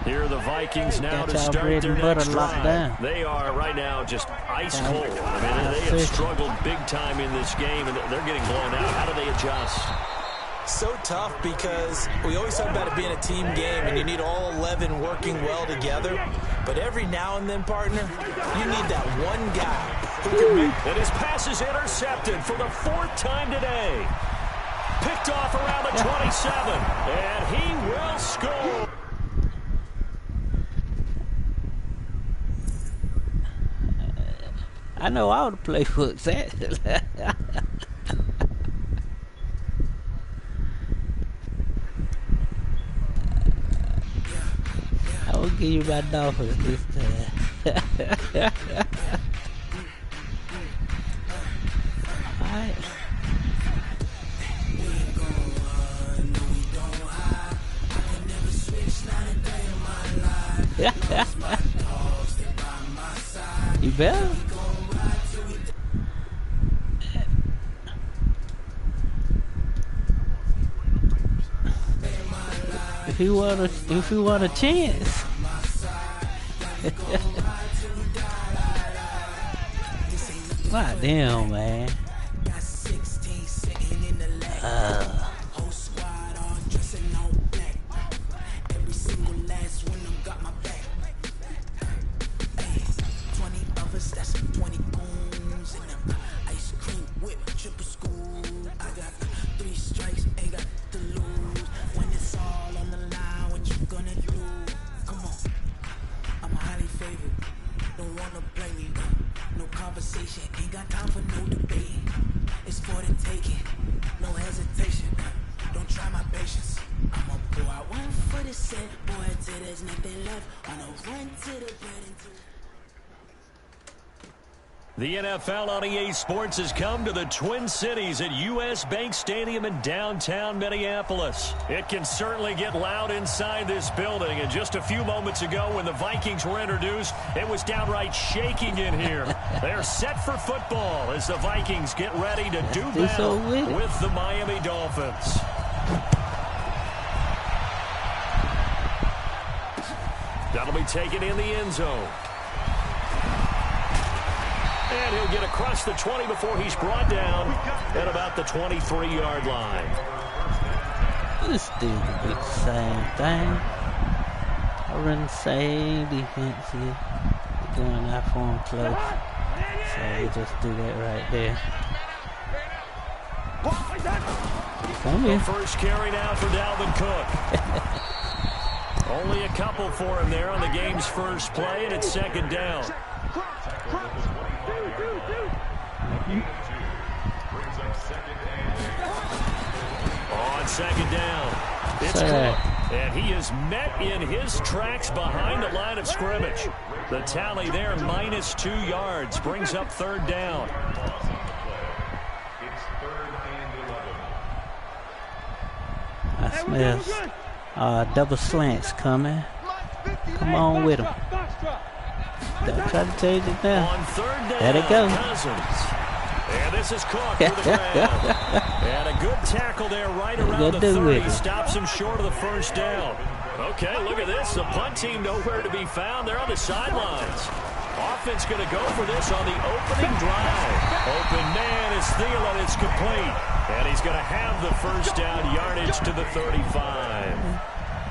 Here are the Vikings now Got to start bread their and butter next locked drive. down. They are right now just ice cold. I mean, they have struggled big time in this game, and they're getting blown out. How do they adjust? So tough because we always talk about it being a team game and you need all 11 working well together. But every now and then, partner, you need that one guy who can make... And his pass is intercepted for the 4th time today. Picked off around the 27, and he will score. I know all the playbooks. I will give you my Dolphins this time. Alright. You better. If you want a chance. God damn, man. take it. No hesitation. Don't try my patience. I'ma pour out one for the set, boy, till there's nothing left. On a run to the bread and to... The NFL on EA Sports has come to the Twin Cities at US Bank Stadium in downtown Minneapolis. It can certainly get loud inside this building, and just a few moments ago when the Vikings were introduced, it was downright shaking in here. They're set for football as the Vikings get ready to do battle with the Miami Dolphins. That'll be taken in the end zone. And he'll get across the 20 before he's brought down at about the 23-yard line. This still could be the same thing. I run the same defense here. They're going out for him close. So we just do that right there. Come here. The first carry now for Dalvin Cook. Only a couple for him there on the game's first play, and it's second down. On second down, it's Cook, and he is met in his tracks behind the line of scrimmage. The tally there, -2 yards, brings up third down. I smell double slants coming. Come on with him. Don't try to change it now. On third down, there it goes. Cousins. And this is Cook for the ground. And a good tackle there right around the 30. Stops him short of the first down. Okay, look at this. The punt team nowhere to be found. They're on the sidelines. Offense going to go for this on the opening drive. Open man is Thielen. It's complete. And he's going to have the first down yardage to the 35.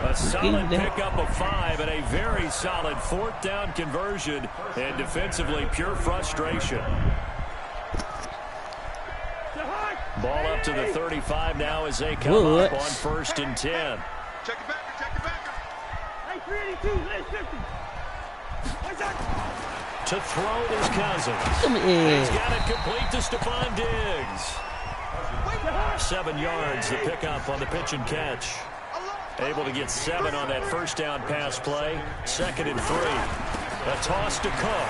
A solid pickup of 5 and a very solid fourth down conversion. And defensively, pure frustration. Ball up to the 35 now as they come up on 1st and 10. Check it back, check it back. Hey, 382, let's 50. To throw is Cousins. He's got it complete to Stephon Diggs. 7 yards, the pickup on the pitch and catch. Able to get 7 on that first down pass play. 2nd and 3. A toss to Cook.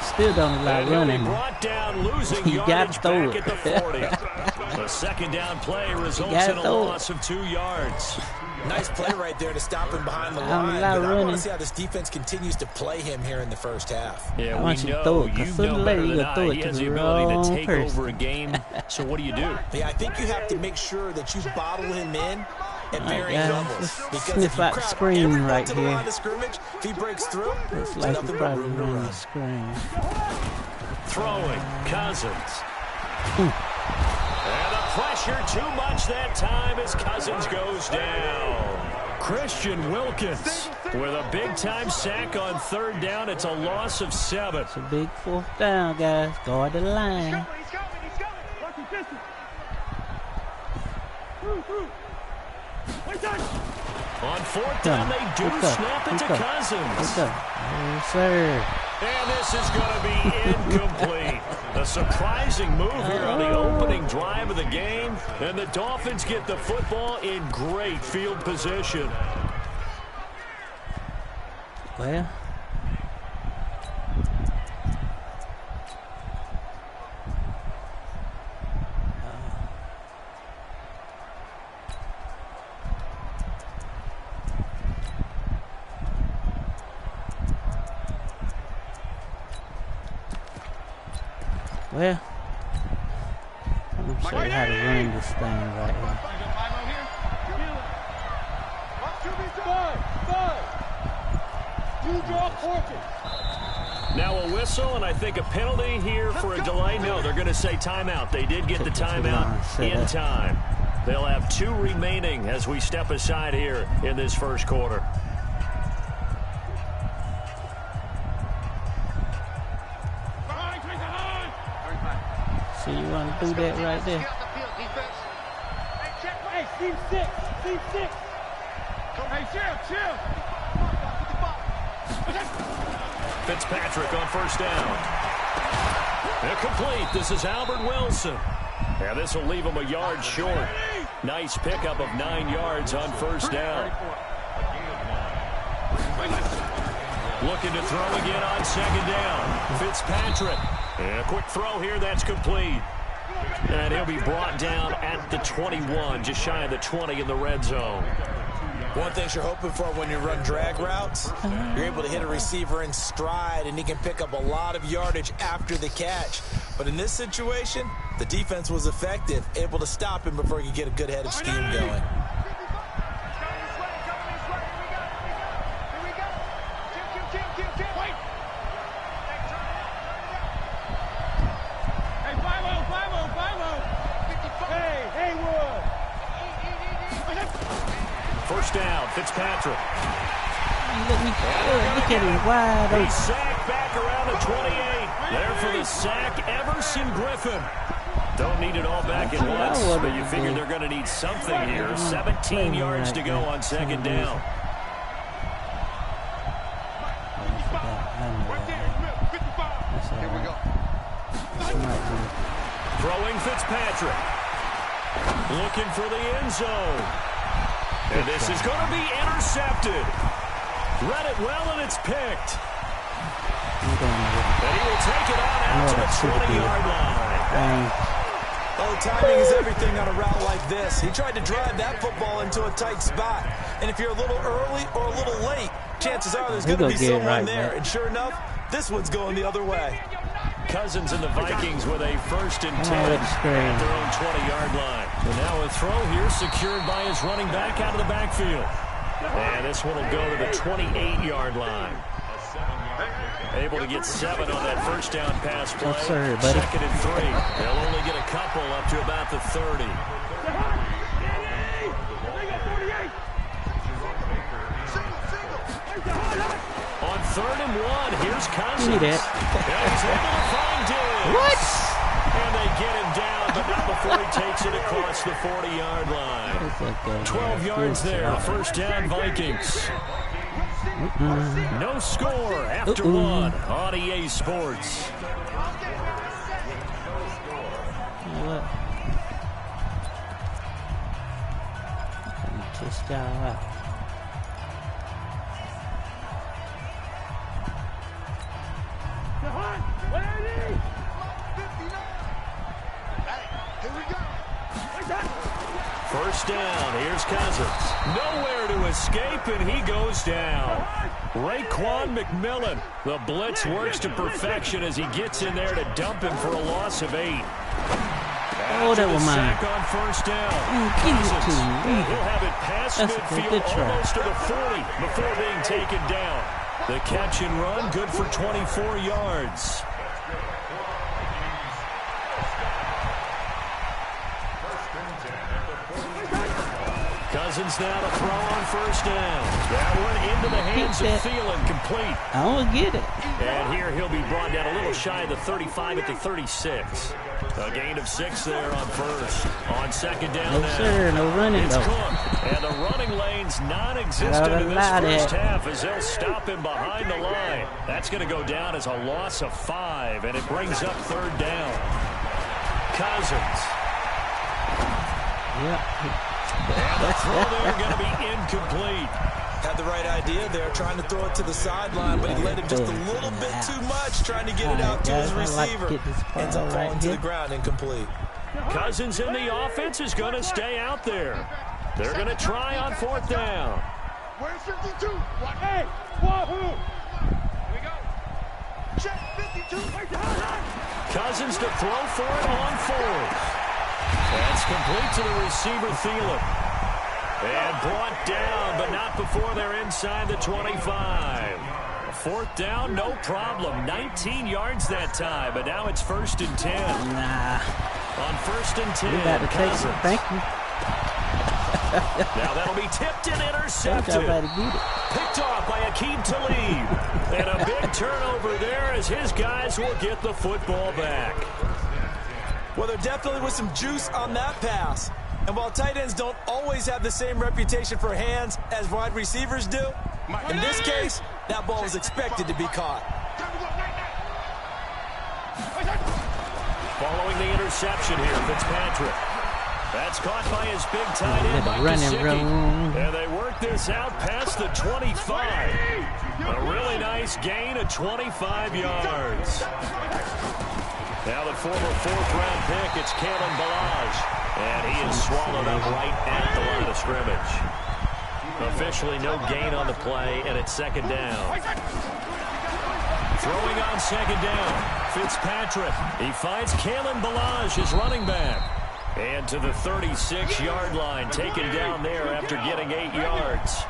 Still don't allow running. Brought down, losing you got to throw back it. at the 40. The second down play results in a loss of 2 yards. Nice play right there to stop him behind the line. But I want to see how this defense continues to play him here in the first half. Yeah, I want you to throw it, because sooner or later you're going to throw it to the wrong person. He has the ability to take over a game. So what do you do? Yeah, I think you have to make sure that you bottle him in at varying levels. Because if you crowd screen right to the here. line of scrimmage, if he breaks through, it's like nothing but room to run. Screen. Throwing, Cousins. And the pressure too much that time as Cousins goes down. Christian Wilkins with a big-time sack on third down. It's a loss of 7. It's a big fourth down, guys. Guard the line. He's coming. Watch his distance. Through. On fourth down, they do snap it to Cousins. Yes, sir. And this is going to be incomplete. A surprising move here on the opening drive of the game. And the Dolphins get the football in great field position. Well. Well, I'm going to show you how to run this thing right here. Now a whistle and I think a penalty here for a delay. No, they're going to say timeout. They did get the timeout in time. They'll have 2 remaining as we step aside here in this first quarter. So you want to do that right there? Hey, Steve 6. Hey, chill. Fitzpatrick on first down. Incomplete. This is Albert Wilson. Yeah, this will leave him a yard short. Nice pickup of 9 yards on first down. Looking to throw again on second down. Fitzpatrick. And a quick throw here, that's complete. And he'll be brought down at the 21, just shy of the 20 in the red zone. One thing you're hoping for when you run drag routes, you're able to hit a receiver in stride, and he can pick up a lot of yardage after the catch. But in this situation, the defense was effective, able to stop him before he could get a good head of steam going. First down, Fitzpatrick. Look at him wide open. He's sacked back around the 28. There for the sack, Everson Griffin. Don't need it all back at once, but you figure they're going to need something here. 17 yards to go on second down. Here we go. Throwing Fitzpatrick. Looking for the end zone. And this is going to be intercepted. Read it well, and it's picked. And he will take it on out to the 20-yard line. Oh, timing is everything on a route like this. He tried to drive that football into a tight spot. And if you're a little early or a little late, chances are there's going to be someone there. And sure enough, this one's going the other way. Cousins and the Vikings with a 1st and 10 at their own 20-yard line. And now a throw here secured by his running back out of the backfield. And this one will go to the 28-yard line. Able to get 7 on that first down pass play. Yes, sir, buddy. 2nd and 3. They'll only get a couple up to about the 30. On 3rd and 1, here's Cousins. Give me that. And he's able to find Diggs. What? And they get him down, but not before he takes it across the 40-yard line. 12 yards there, first down Vikings. No score after 1 on EA Sports. Just out. First down, here's Cousins. Nowhere to escape, and he goes down. Raekwon McMillan. The blitz works to perfection as he gets in there to dump him for a loss of 8. Oh, that was mine. Sack on first down. Give it to me. He'll have it past midfield almost to the 40 before being taken down. The catch and run, good for 24 yards. Cousins now to throw on first down. That one into the hands of Thielen, complete. I don't get it. And here he'll be brought down a little shy of the 35 at the 36. A gain of 6 there on first. On second down No, sir, no running, it's though. Cook. And the running lane's non-existent in this first half as they'll stop him behind the line. That's going to go down as a loss of 5, and it brings up 3rd down. Cousins. Yeah. And the throw there going to be incomplete. Had the right idea there, trying to throw it to the sideline, but he let him just a little bit too much, trying to get it out to his receiver. Ends up falling to the ground, incomplete. Cousins in the offense is going to stay out there. They're going to try on 4th down. Where's 52? Hey, wahoo! Here we go. Check 52. Cousins to throw for it on 4th. That's complete to the receiver, Thielen. And brought down, but not before they're inside the 25. 4th down, no problem. 19 yards that time, but now it's 1st and 10. Nah. On 1st and 10, You got to take it. Thank you. Now that'll be tipped and intercepted. Picked off by Akeem Talib. And a big turnover there as his guys will get the football back. Well, there definitely was some juice on that pass. And while tight ends don't always have the same reputation for hands as wide receivers do, in this case, that ball was expected to be caught. following the interception here. Fitzpatrick. That's caught by his big tight end, Mike Gesicki. And they work this out past the 25. A really nice gain of 25 yards. Now the former fourth-round pick, it's Kalen Ballage. And he is swallowed up right at the line of scrimmage. Officially no gain on the play, and it's second down. Throwing on second down, Fitzpatrick. He finds Kalen Ballage, his running back. And to the 36-yard line, taken down there after getting 8 yards.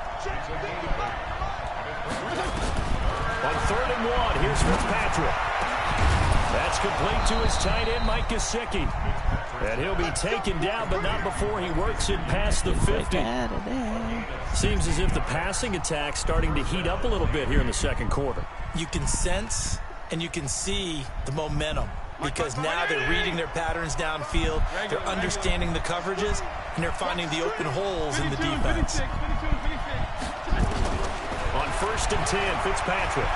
On 3rd and 1, here's Fitzpatrick. That's complete to his tight end, Mike Gesicki. And he'll be taken down, but not before he works it past the 50. Seems as if the passing attack's starting to heat up a little bit here in the second quarter. You can sense and you can see the momentum, because now they're reading their patterns downfield, they're understanding the coverages, and they're finding the open holes in the defense. On 1st and 10, Fitzpatrick.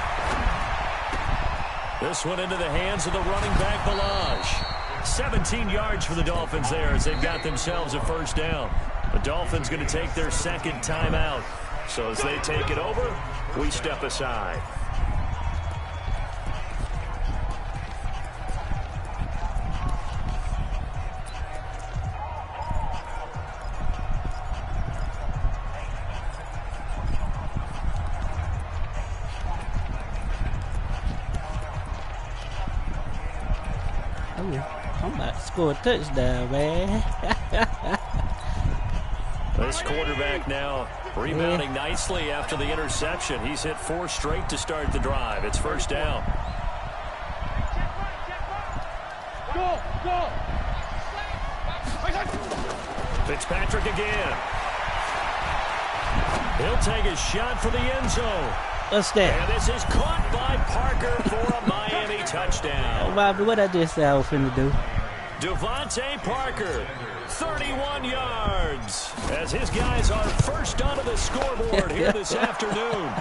This one into the hands of the running back, Ballage. 17 yards for the Dolphins there as they've got themselves a first down. The Dolphins going to take their second timeout. So as they take it over, we step aside. I'm about to score a touchdown, man. This quarterback now rebounding nicely after the interception. He's hit 4 straight to start the drive. It's first down. Go! Fitzpatrick again. He'll take a shot for the end zone. What's that? And this is caught by Parker for a Miami touchdown. Oh, Bobby, what I just said I was finna do? Devontae Parker, 31 yards, as his guys are first onto the scoreboard here this afternoon.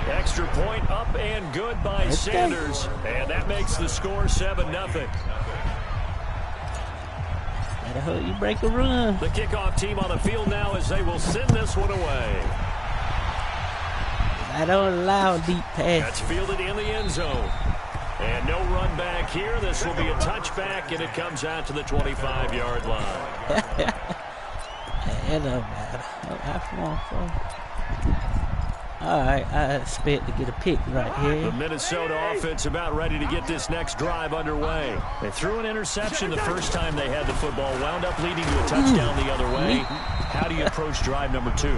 Extra point up and good by Sanders, and that makes the score 7-0. Better hope you break a run. The kickoff team on the field now as they will send this one away. I don't allow deep passes. That's fielded in the end zone. And no run back here. This will be a touchback, and it comes out to the 25-yard line. It don't matter. All right, I expect to get a pick right here. The Minnesota offense about ready to get this next drive underway. They threw an interception the first time they had the football, wound up leading to a touchdown the other way. How do you approach drive number 2?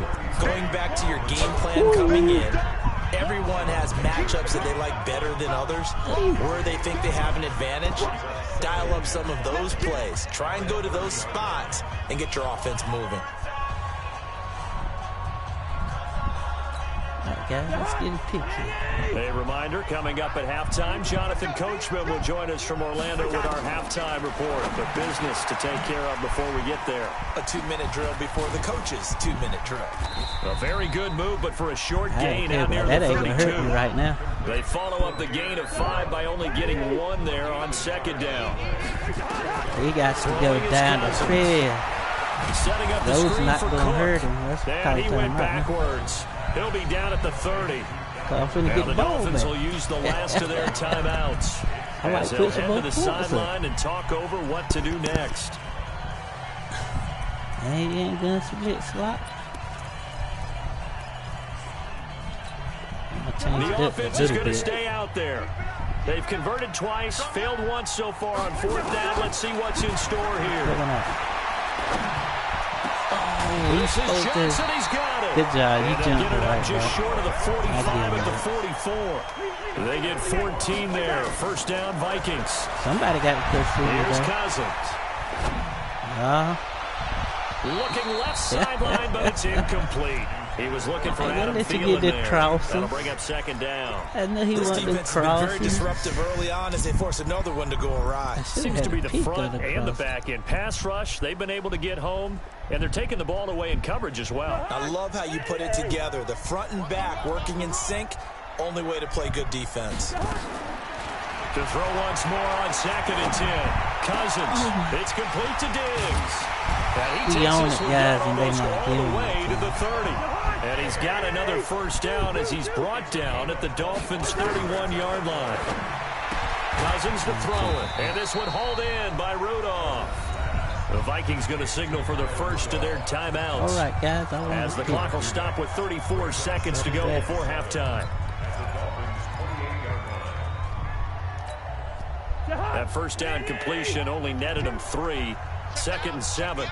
Going back to your game plan coming in, everyone has matchups that they like better than others, where they think they have an advantage. Dial up some of those plays. Try and go to those spots and get your offense moving. Guys, let's get a pick here. A reminder, coming up at halftime, Jonathan Coachman will join us from Orlando with our halftime report. The business to take care of before we get there. A 2-minute drill before the coach's 2-minute drill. A very good move, but for a short gain out near that the ain't 32. gonna hurt me right now. They follow up the gain of 5 by only getting 1 there on second down. He got to go down the field. Setting up the Those screen not for gonna Cook. hurt him. That's And he went right backwards. He'll be down at the 30. I'm finna Now get the the ball Dolphins back. will use the last of their timeouts. I like as they'll pushing head to both the quarters up. sideline and talk over what to do next. He ain't gonna split slot. The offense is going to stay out there. They've converted twice, failed once so far on 4th down. Let's see what's in store here. This is Johnson. He's got it. Good job. You And jumped get it up right, just bro. short of the 45 at the it. 44. They get 14 there. First down, Vikings. Somebody got to push through Here's there. Cousins. Looking left sideline, but it's incomplete. He was looking for Adam Thielen there. That'll bring up second down. I know he This wanted to defense has been cross. very disruptive early on as they force another one to go awry. Seems to be the front and the back end. Pass rush, they've been able to get home, and they're taking the ball away in coverage as well. I love how you put it together. The front and back working in sync. Only way to play good defense. To throw once more on 2nd and 10. Cousins. It's complete to Diggs. And he We takes own this it, one guys, down and they almost not all giving the way it. to the 30. And he's got another first down as he's brought down at the Dolphins' 31-yard line. Cousins to throw it. And this one hauled in by Rudolph. The Vikings going to signal for the first of their timeouts. All right, guys. As the clock will stop with 34 seconds to go before halftime. That first down completion only netted him 3. 2nd and 7.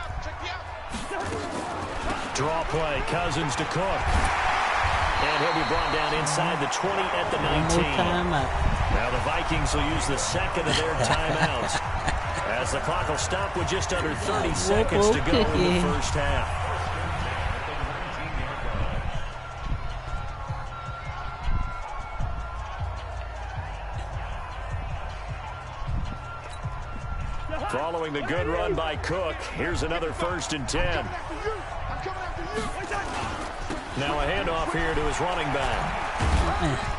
Draw play. Cousins to Cook. And he'll be brought down inside the 20 at the 19. Now the Vikings will use the second of their timeouts. As the clock will stop with just under 30 seconds to go in the first half. Following the good run by Cook, here's another 1st and 10. Now a handoff here to his running back.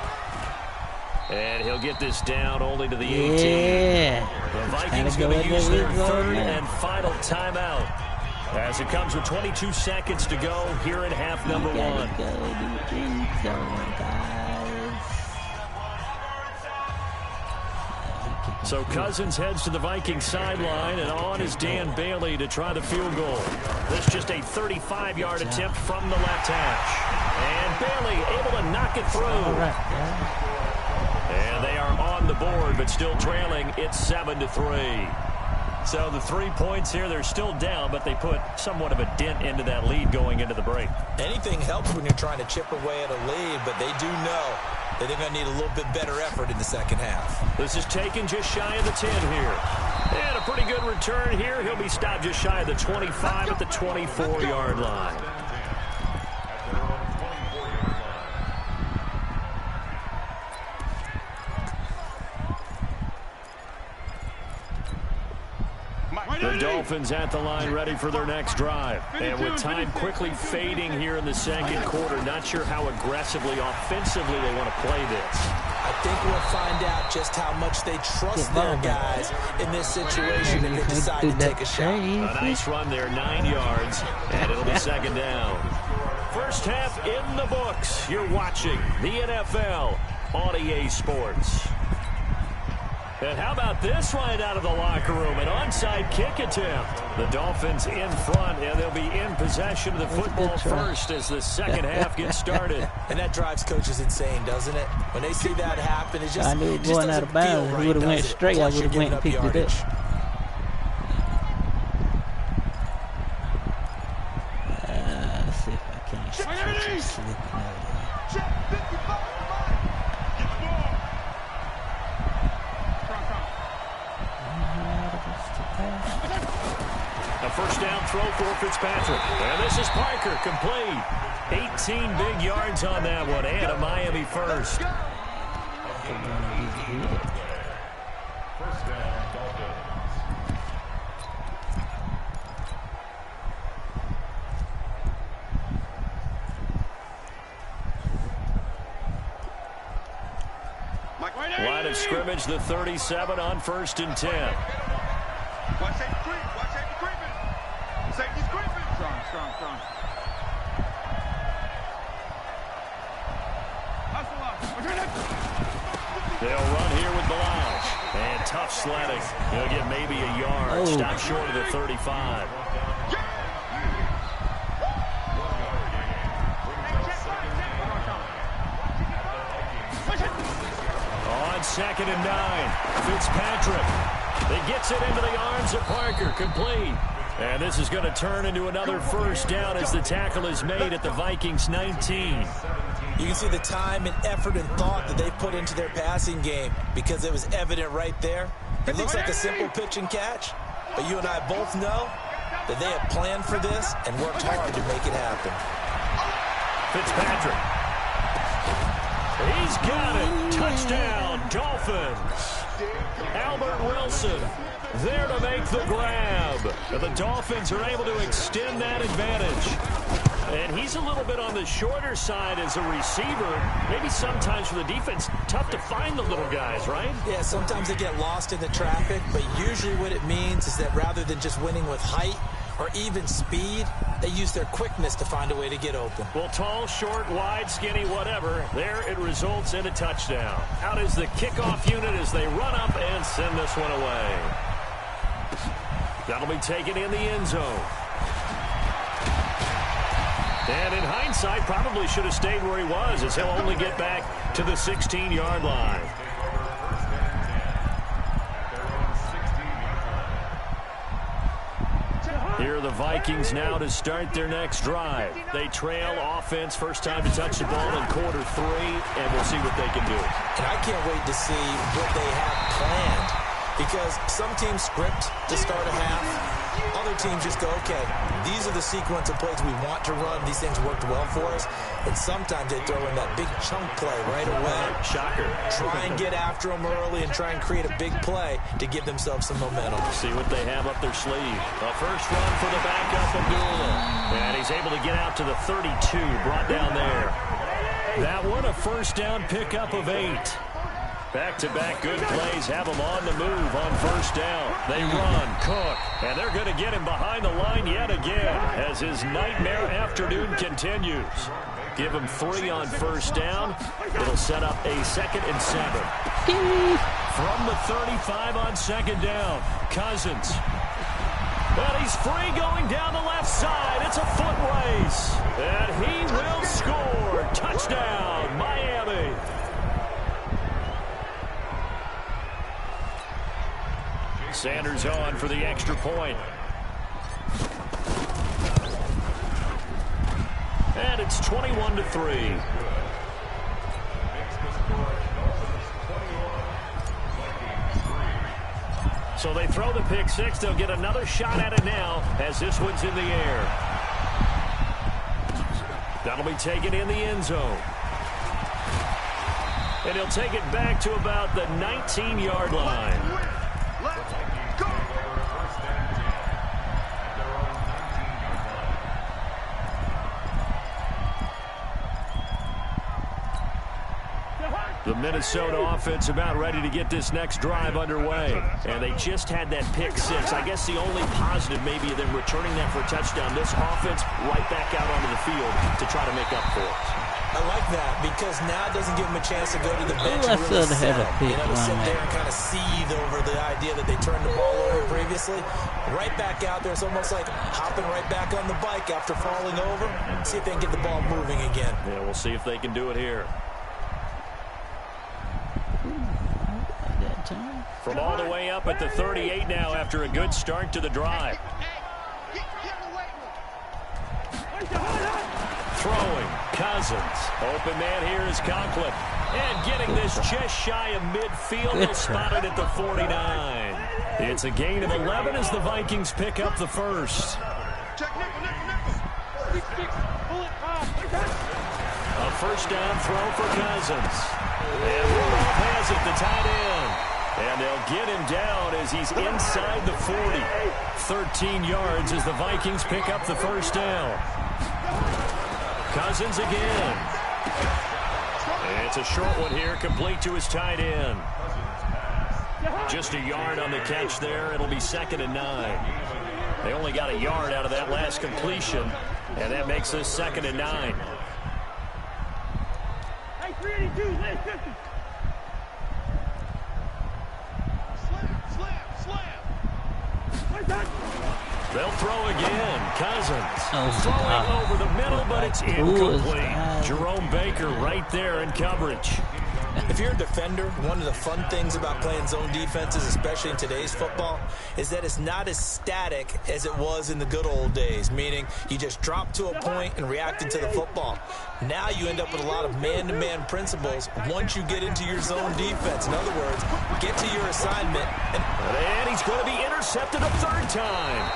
And he'll get this down only to the 18. Yeah. The Vikings going to use their 3rd and final timeout. As it comes with 22 seconds to go here in half number 1. So Cousins heads to the Vikings sideline, and on is Dan Bailey to try the field goal. This just a 35-yard attempt from the left hash. And Bailey able to knock it through. And they are on the board, but still trailing. It's 7-3. So the 3 points here, they're still down, but they put somewhat of a dent into that lead going into the break. Anything helps when you're trying to chip away at a lead, but they do know that they're going to need a little bit better effort in the second half. This is taken just shy of the 10 here. And a pretty good return here. He'll be stopped just shy of the 25 at the 24-yard line. The Dolphins at the line ready for their next drive. And with time quickly fading here in the second quarter, not sure how aggressively, offensively they want to play this. I think we'll find out just how much they trust their guys in this situation if they decide to take a shot. A nice run there, 9 yards, and it'll be 2nd down. First half in the books. You're watching the NFL on EA Sports. And how about this right out of the locker room? An onside kick attempt. The Dolphins in front, and they'll be in possession of the football first as the second half gets started. And that drives coaches insane, doesn't it? When they see that happen, it just I knew it going out of bounds. If it would have went straight, I would have went and picked it up. Let's see if I can slip it out. A first down throw for Fitzpatrick. And this is Parker, complete. 18 big yards on that one, and a Miami first. First down, Dolphins. Line of scrimmage, the 37 on 1st and 10. Watch safety creep. Watch safety creeping. Safety's creeping. Strong. They'll run here with Blige. And tough sledding. He'll get maybe a yard. Stop short of the 35. On 2nd and 9, Fitzpatrick. He gets it into the arms of Parker, complete. And this is going to turn into another first down as the tackle is made at the Vikings 19. You can see the time and effort and thought that they put into their passing game because it was evident right there. It looks like a simple pitch and catch, but you and I both know that they have planned for this and worked hard to make it happen. Fitzpatrick. He's got it. Touchdown, Dolphins. Albert Wilson there to make the grab. The Dolphins are able to extend that advantage. And he's a little bit on the shorter side as a receiver. Maybe sometimes for the defense, tough to find the little guys, right? Yeah, sometimes they get lost in the traffic, but usually what it means is that rather than just winning with height or even speed, they use their quickness to find a way to get open. Well, tall, short, wide, skinny, whatever, there it results in a touchdown. Out is the kickoff unit as they run up and send this one away. That'll be taken in the end zone. And in hindsight, probably should have stayed where he was, as he'll only get back to the 16-yard line. Here are the Vikings now to start their next drive. They trail offense, first time to touch the ball in quarter 3, and we'll see what they can do. And I can't wait to see what they have planned, because some teams script to start a half. Other teams just go, okay, these are the sequence of plays we want to run. These things worked well for us. And sometimes they throw in that big chunk play right away. Shocker. Try and get after them early and try and create a big play to give themselves some momentum. See what they have up their sleeve. A first run for the backup, Abdullah. And he's able to get out to the 32, brought down there. That one, a first down pickup of 8. Back-to-back good plays have him on the move on first down. They run, Cook, and they're going to get him behind the line yet again as his nightmare afternoon continues. Give him 3 on first down. It'll set up a 2nd and 7. From the 35 on 2nd down, Cousins. But he's free going down the left side. It's a foot race. And he will score. Touchdown, Miami. Sanders on for the extra point. And it's 21-3. So they throw the pick 6. They'll get another shot at it now as this one's in the air. That'll be taken in the end zone. And he'll take it back to about the 19-yard line. The Minnesota offense about ready to get this next drive underway. And they just had that pick 6. I guess the only positive maybe of them returning that for a touchdown. This offense right back out onto the field to try to make up for it. I like that because now it doesn't give them a chance to go to the bench and really really had a pick to sit there and kind of seethe over the idea that they turned the ball over previously. Right back out there. It's almost like hopping right back on the bike after falling over. See if they can get the ball moving again. Yeah, we'll see if they can do it here. From all the way up at the 38 now after a good start to the drive. Throwing, Cousins. Open man here is Conklin. And getting this just shy of midfield. He'll spot it at the 49. It's a gain of 11 as the Vikings pick up the first. A first down throw for Cousins. And Rudolph has it, the tight end. And they'll get him down as he's inside the 40. 13 yards as the Vikings pick up the first down. Cousins again. And it's a short one here, complete to his tight end. Just a yard on the catch there. It'll be 2nd and 9. They only got a yard out of that last completion, and that makes this 2nd and 9. Hey, 382, last 50. They'll throw again. Cousins throwing over the middle, but it's incomplete. Jerome Baker right there in coverage. If you're a defender, one of the fun things about playing zone defenses, especially in today's football, is that it's not as static as it was in the good old days, meaning you just drop to a point and react into the football. Now you end up with a lot of man-to-man principles once you get into your zone defense. In other words, get to your assignment. And he's going to be intercepted a 3rd time.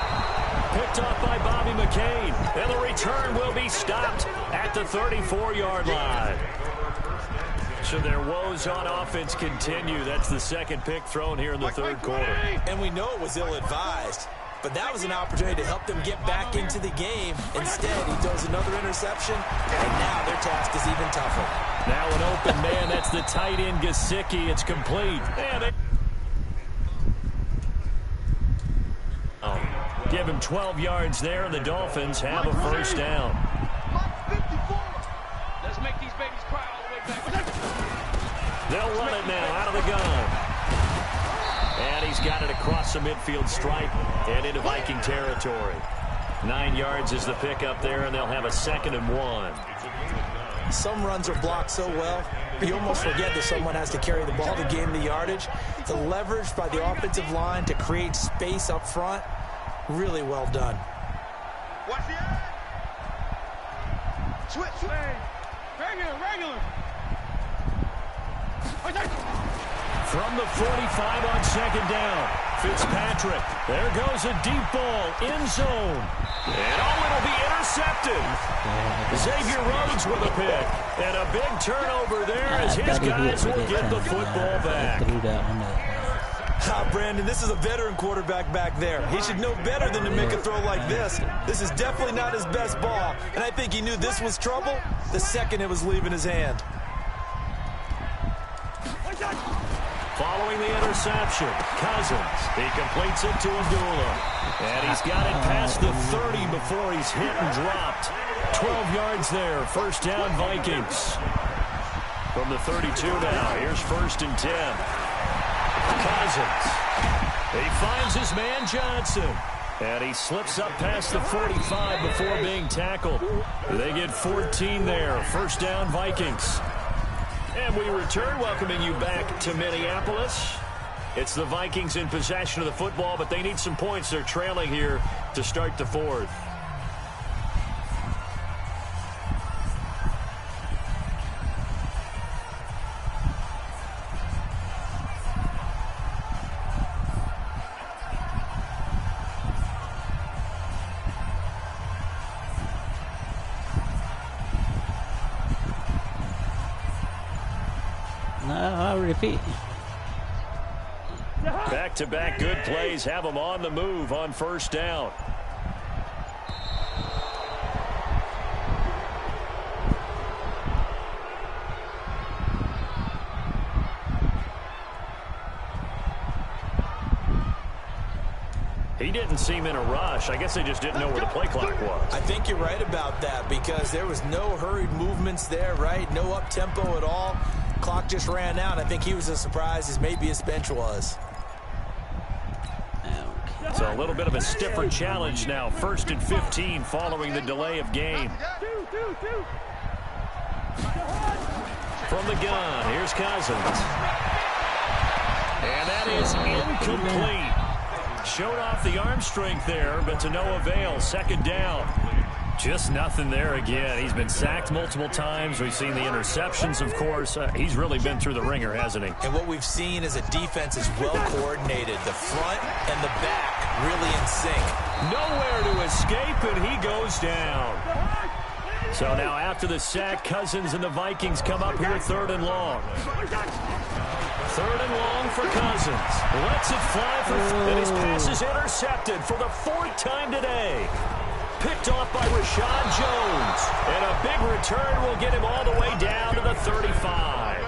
Picked off by Bobby McCain. And the return will be stopped at the 34-yard line. So their woes on offense continue. That's the second pick thrown here in the third quarter. And we know it was ill-advised, but that was an opportunity to help them get back into the game. Instead, he throws another interception, and now their task is even tougher. Now an open man. That's the tight end, Gesicki. It's complete. And give him 12 yards there, and the Dolphins have a first down. Let's make these babies cry all the way back. They'll run it now out of the gun. And he's got it across the midfield stripe and into Viking territory. 9 yards is the pickup there, and they'll have a 2nd and 1. Some runs are blocked so well, you almost forget that someone has to carry the ball to gain the yardage. The leverage by the offensive line to create space up front, really well done. Watch the eye. Switch. Hey, regular. From the 45 on 2nd down, Fitzpatrick. There goes a deep ball, end zone. And it'll be intercepted. Xavier Rhodes with a pick. And a big turnover there as his guys will get the football back. Brandon, this is a veteran quarterback back there. He should know better than to make a throw like this. This is definitely not his best ball. And I think he knew this was trouble the second it was leaving his hand. Following the interception, Cousins. He completes it to Abdullah. And he's got it past the 30 before he's hit and dropped. 12 yards there. First down, Vikings. From the 32 now, here's 1st and 10. Cousins. He finds his man Johnson. And he slips up past the 45 before being tackled. They get 14 there. First down, Vikings. And we return, welcoming you back to Minneapolis. It's the Vikings in possession of the football, but they need some points. They're trailing here to start the 4th. I'll repeat. Back-to-back good plays have them on the move on first down. He didn't seem in a rush. I guess they just didn't know where the play clock was. I think you're right about that because there was no hurried movements there, right? No up-tempo at all. Clock just ran out. I think he was as surprised as maybe his bench was. So a little bit of a stiffer challenge now. 1st and 15 following the delay of game. From the gun, here's Cousins. And that is incomplete. Showed off the arm strength there, but to no avail. 2nd down. Just nothing there again. He's been sacked multiple times. We've seen the interceptions, of course. He's really been through the ringer, hasn't he? And what we've seen is a defense is well coordinated. The front and the back really in sync. Nowhere to escape, and he goes down. So now after the sack, Cousins and the Vikings come up here 3rd and long. 3rd and long for Cousins. Lets it fly and his pass is intercepted for the 4th time today. Picked off by Rashad Jones. And a big return will get him all the way down to the 35.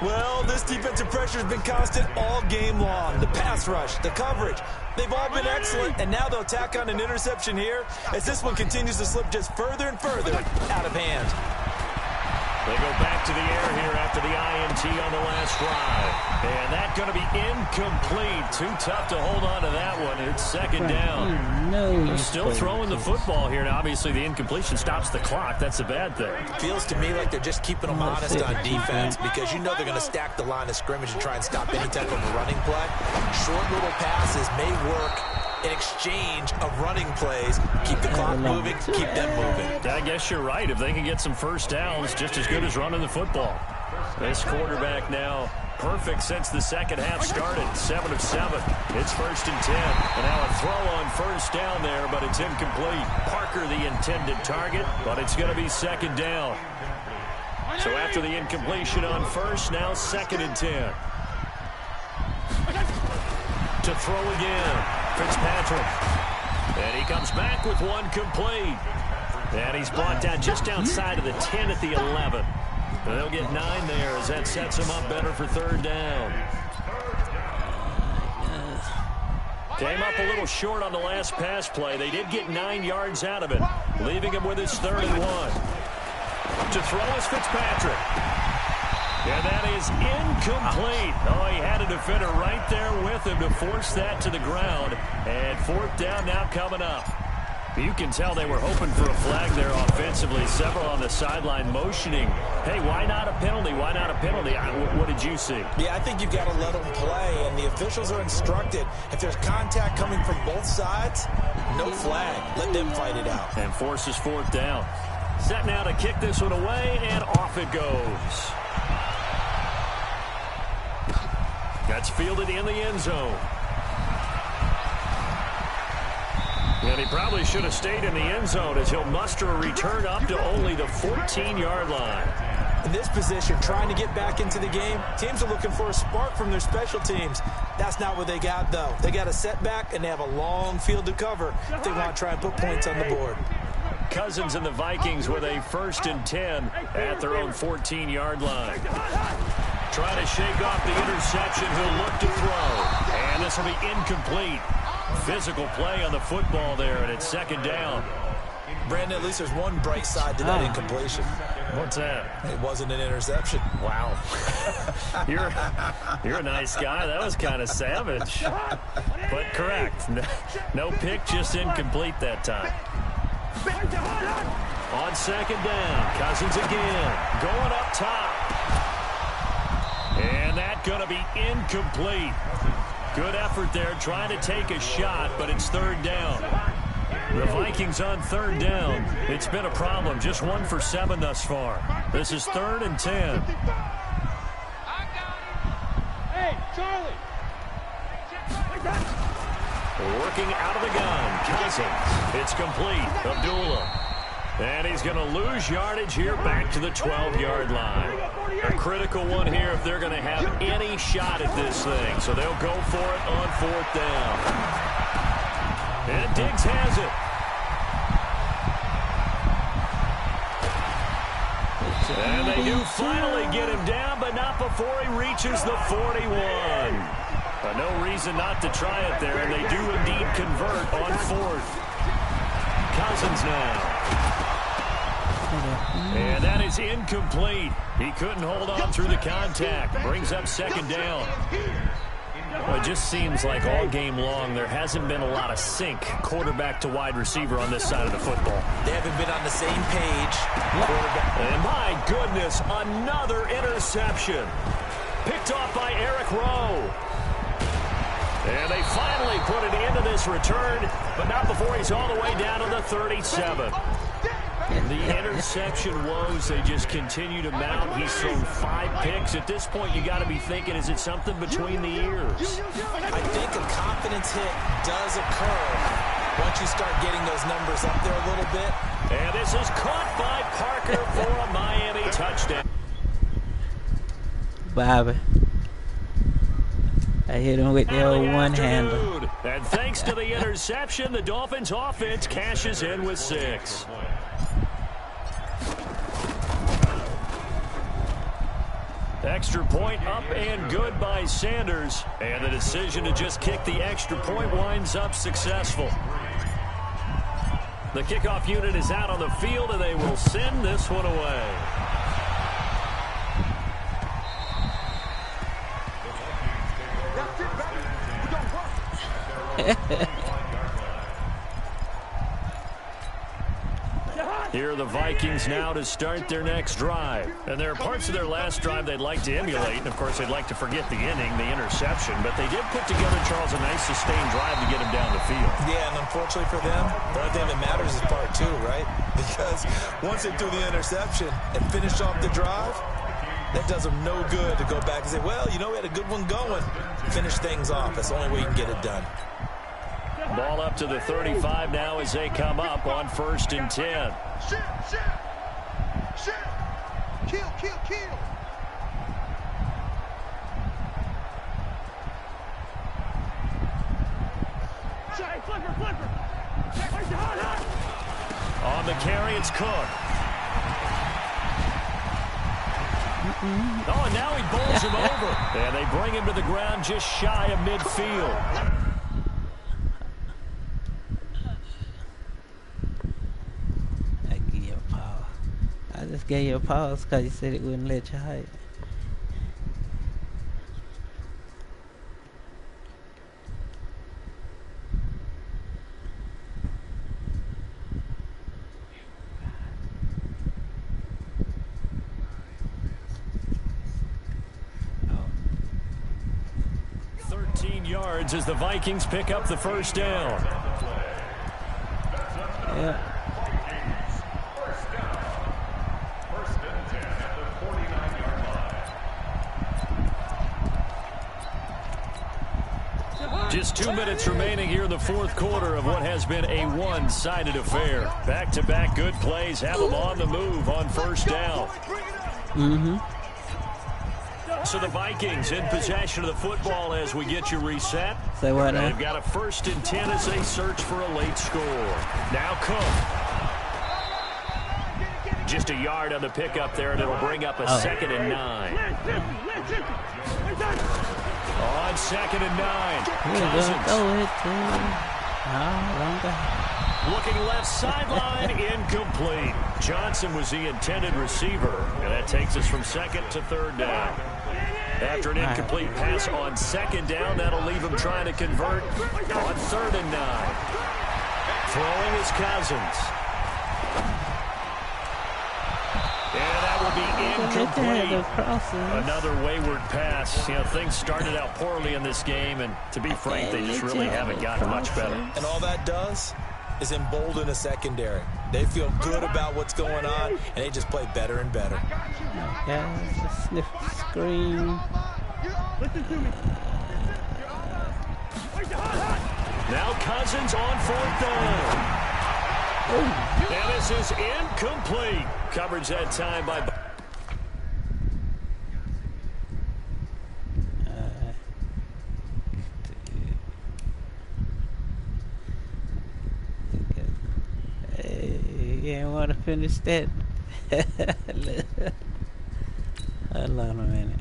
Well, this defensive pressure has been constant all game long. The pass rush, the coverage, they've all been excellent, and now they'll tack on an interception here as this one continues to slip just further and further out of hand. They go back to the air here after the INT on the last drive. And that's going to be incomplete. Too tough to hold on to that one. It's 2nd down. They're still throwing the football here. Now, obviously, the incompletion stops the clock. That's a bad thing. Feels to me like they're just keeping them honest on defense because you know they're going to stack the line of scrimmage and try and stop any type of running play. Short little passes may work in exchange of running plays. Keep the clock moving, keep them moving. I guess you're right. If they can get some first downs, just as good as running the football. This quarterback now perfect since the second half started. 7 of 7. It's 1st and 10. And now a throw on first down there, but it's incomplete. Parker the intended target, but it's going to be 2nd down. So after the incompletion on first, now 2nd and 10. To throw again, Fitzpatrick. And he comes back with one complete. And he's brought down just outside of the 10 at the 11. And they'll get 9 there as that sets him up better for 3rd down. Came up a little short on the last pass play. They did get 9 yards out of it, leaving him with his 3rd and 1. To throw is Fitzpatrick. And that is incomplete. Oh, he had a defender right there with him to force that to the ground. And 4th down now coming up. You can tell they were hoping for a flag there offensively. Several on the sideline motioning, hey, why not a penalty? Why not a penalty? What did you see? Yeah, I think you've got to let them play, and the officials are instructed. If there's contact coming from both sides, no flag. Let them fight it out. And forces 4th down. Set now to kick this one away, and off it goes. That's fielded in the end zone. And he probably should have stayed in the end zone as he'll muster a return up to only the 14-yard line. In this position, trying to get back into the game, teams are looking for a spark from their special teams. That's not what they got, though. They got a setback, and they have a long field to cover if they want to try and put points on the board. Cousins and the Vikings with a 1st and 10 at their own 14-yard line. Trying to shake off the interception. He'll look to throw. And this will be incomplete. Physical play on the football there, and it's 2nd down. Brandon, at least there's one bright side to that incompletion. What's that? It wasn't an interception. Wow. You're a nice guy. That was kind of savage. But correct. No pick, just incomplete that time. On 2nd down, Cousins again. Going up top. And that's going to be incomplete. Good effort there, trying to take a shot, but it's 3rd down. The Vikings on 3rd down. It's been a problem, just 1 for 7 thus far. This is 3rd and 10. Hey, Charlie. Working out of the gun, Cousins. It's complete, Abdullah. And he's going to lose yardage here back to the 12-yard line. A critical one here if they're going to have any shot at this thing. So they'll go for it on 4th down. And Diggs has it. And they do finally get him down, but not before he reaches the 41. No reason not to try it there, and they do indeed convert on 4th. Cousins now. And that is incomplete. He couldn't hold on through the contact. Brings up 2nd down. Well, it just seems like all game long there hasn't been a lot of sync quarterback to wide receiver on this side of the football. They haven't been on the same page. And my goodness, another interception. Picked off by Eric Rowe. And they finally put it into this return, but not before he's all the way down to the 37. The interception woes, they just continue to mount. He's thrown 5 picks. At this point, you got to be thinking, is it something between the ears? I think a confidence hit does occur once you start getting those numbers up there a little bit. And this is caught by Parker for a Miami touchdown. Bobby. I hit him with the old one-hander. And thanks to the interception, the Dolphins offense cashes in with 6. Extra point up and good by Sanders. And the decision to just kick the extra point winds up successful. The kickoff unit is out on the field, and they will send this one away. Here are the Vikings now to start their next drive. And there are parts of their last drive they'd like to emulate. And, of course, they'd like to forget the inning, the interception. But they did put together, Charles, a nice sustained drive to get him down the field. Yeah, and unfortunately for them, the only thing that matters is part 2, right? Because once they threw the interception and finished off the drive, that does them no good to go back and say, well, you know, we had a good one going. Finish things off. That's the only way you can get it done. Ball up to the 35 now as they come up on 1st and 10. Kill, kill, kill. Flipper. On the carry, it's Cook. Oh, and now he bowls him over. And they bring him to the ground just shy of midfield. I give you a pause. I just gave you a pause because you said it wouldn't let you hide. Yards as the Vikings pick up the first down. Yeah. First and 10 at the 49-yard line. Just 2 minutes remaining here in the fourth quarter of what has been a one-sided affair. Back-to-back good plays have them on the move on first down. So the Vikings in possession of the football as we get you reset. Say what now? They've got a 1st and 10 as they search for a late score. Now Cook. Just a yard on the pickup there, and it'll bring up a 2nd and 9. On 2nd and 9. Looking left sideline, incomplete. Johnson was the intended receiver, and that takes us from 2nd to 3rd down. After an incomplete pass on 2nd down, that'll leave him trying to convert on 3rd and 9. Throwing is Cousins. And that will be incomplete. Another wayward pass. You know, things started out poorly in this game, and to be frank, they just really haven't gotten much better. And all that does is embolden the secondary. They feel good about what's going on, and they just play better and better. Yeah, sniff screen. Listen to me. Now Cousins on 4th down. And this is incomplete. Coverage that time by... You want to finish that? Hold on a minute.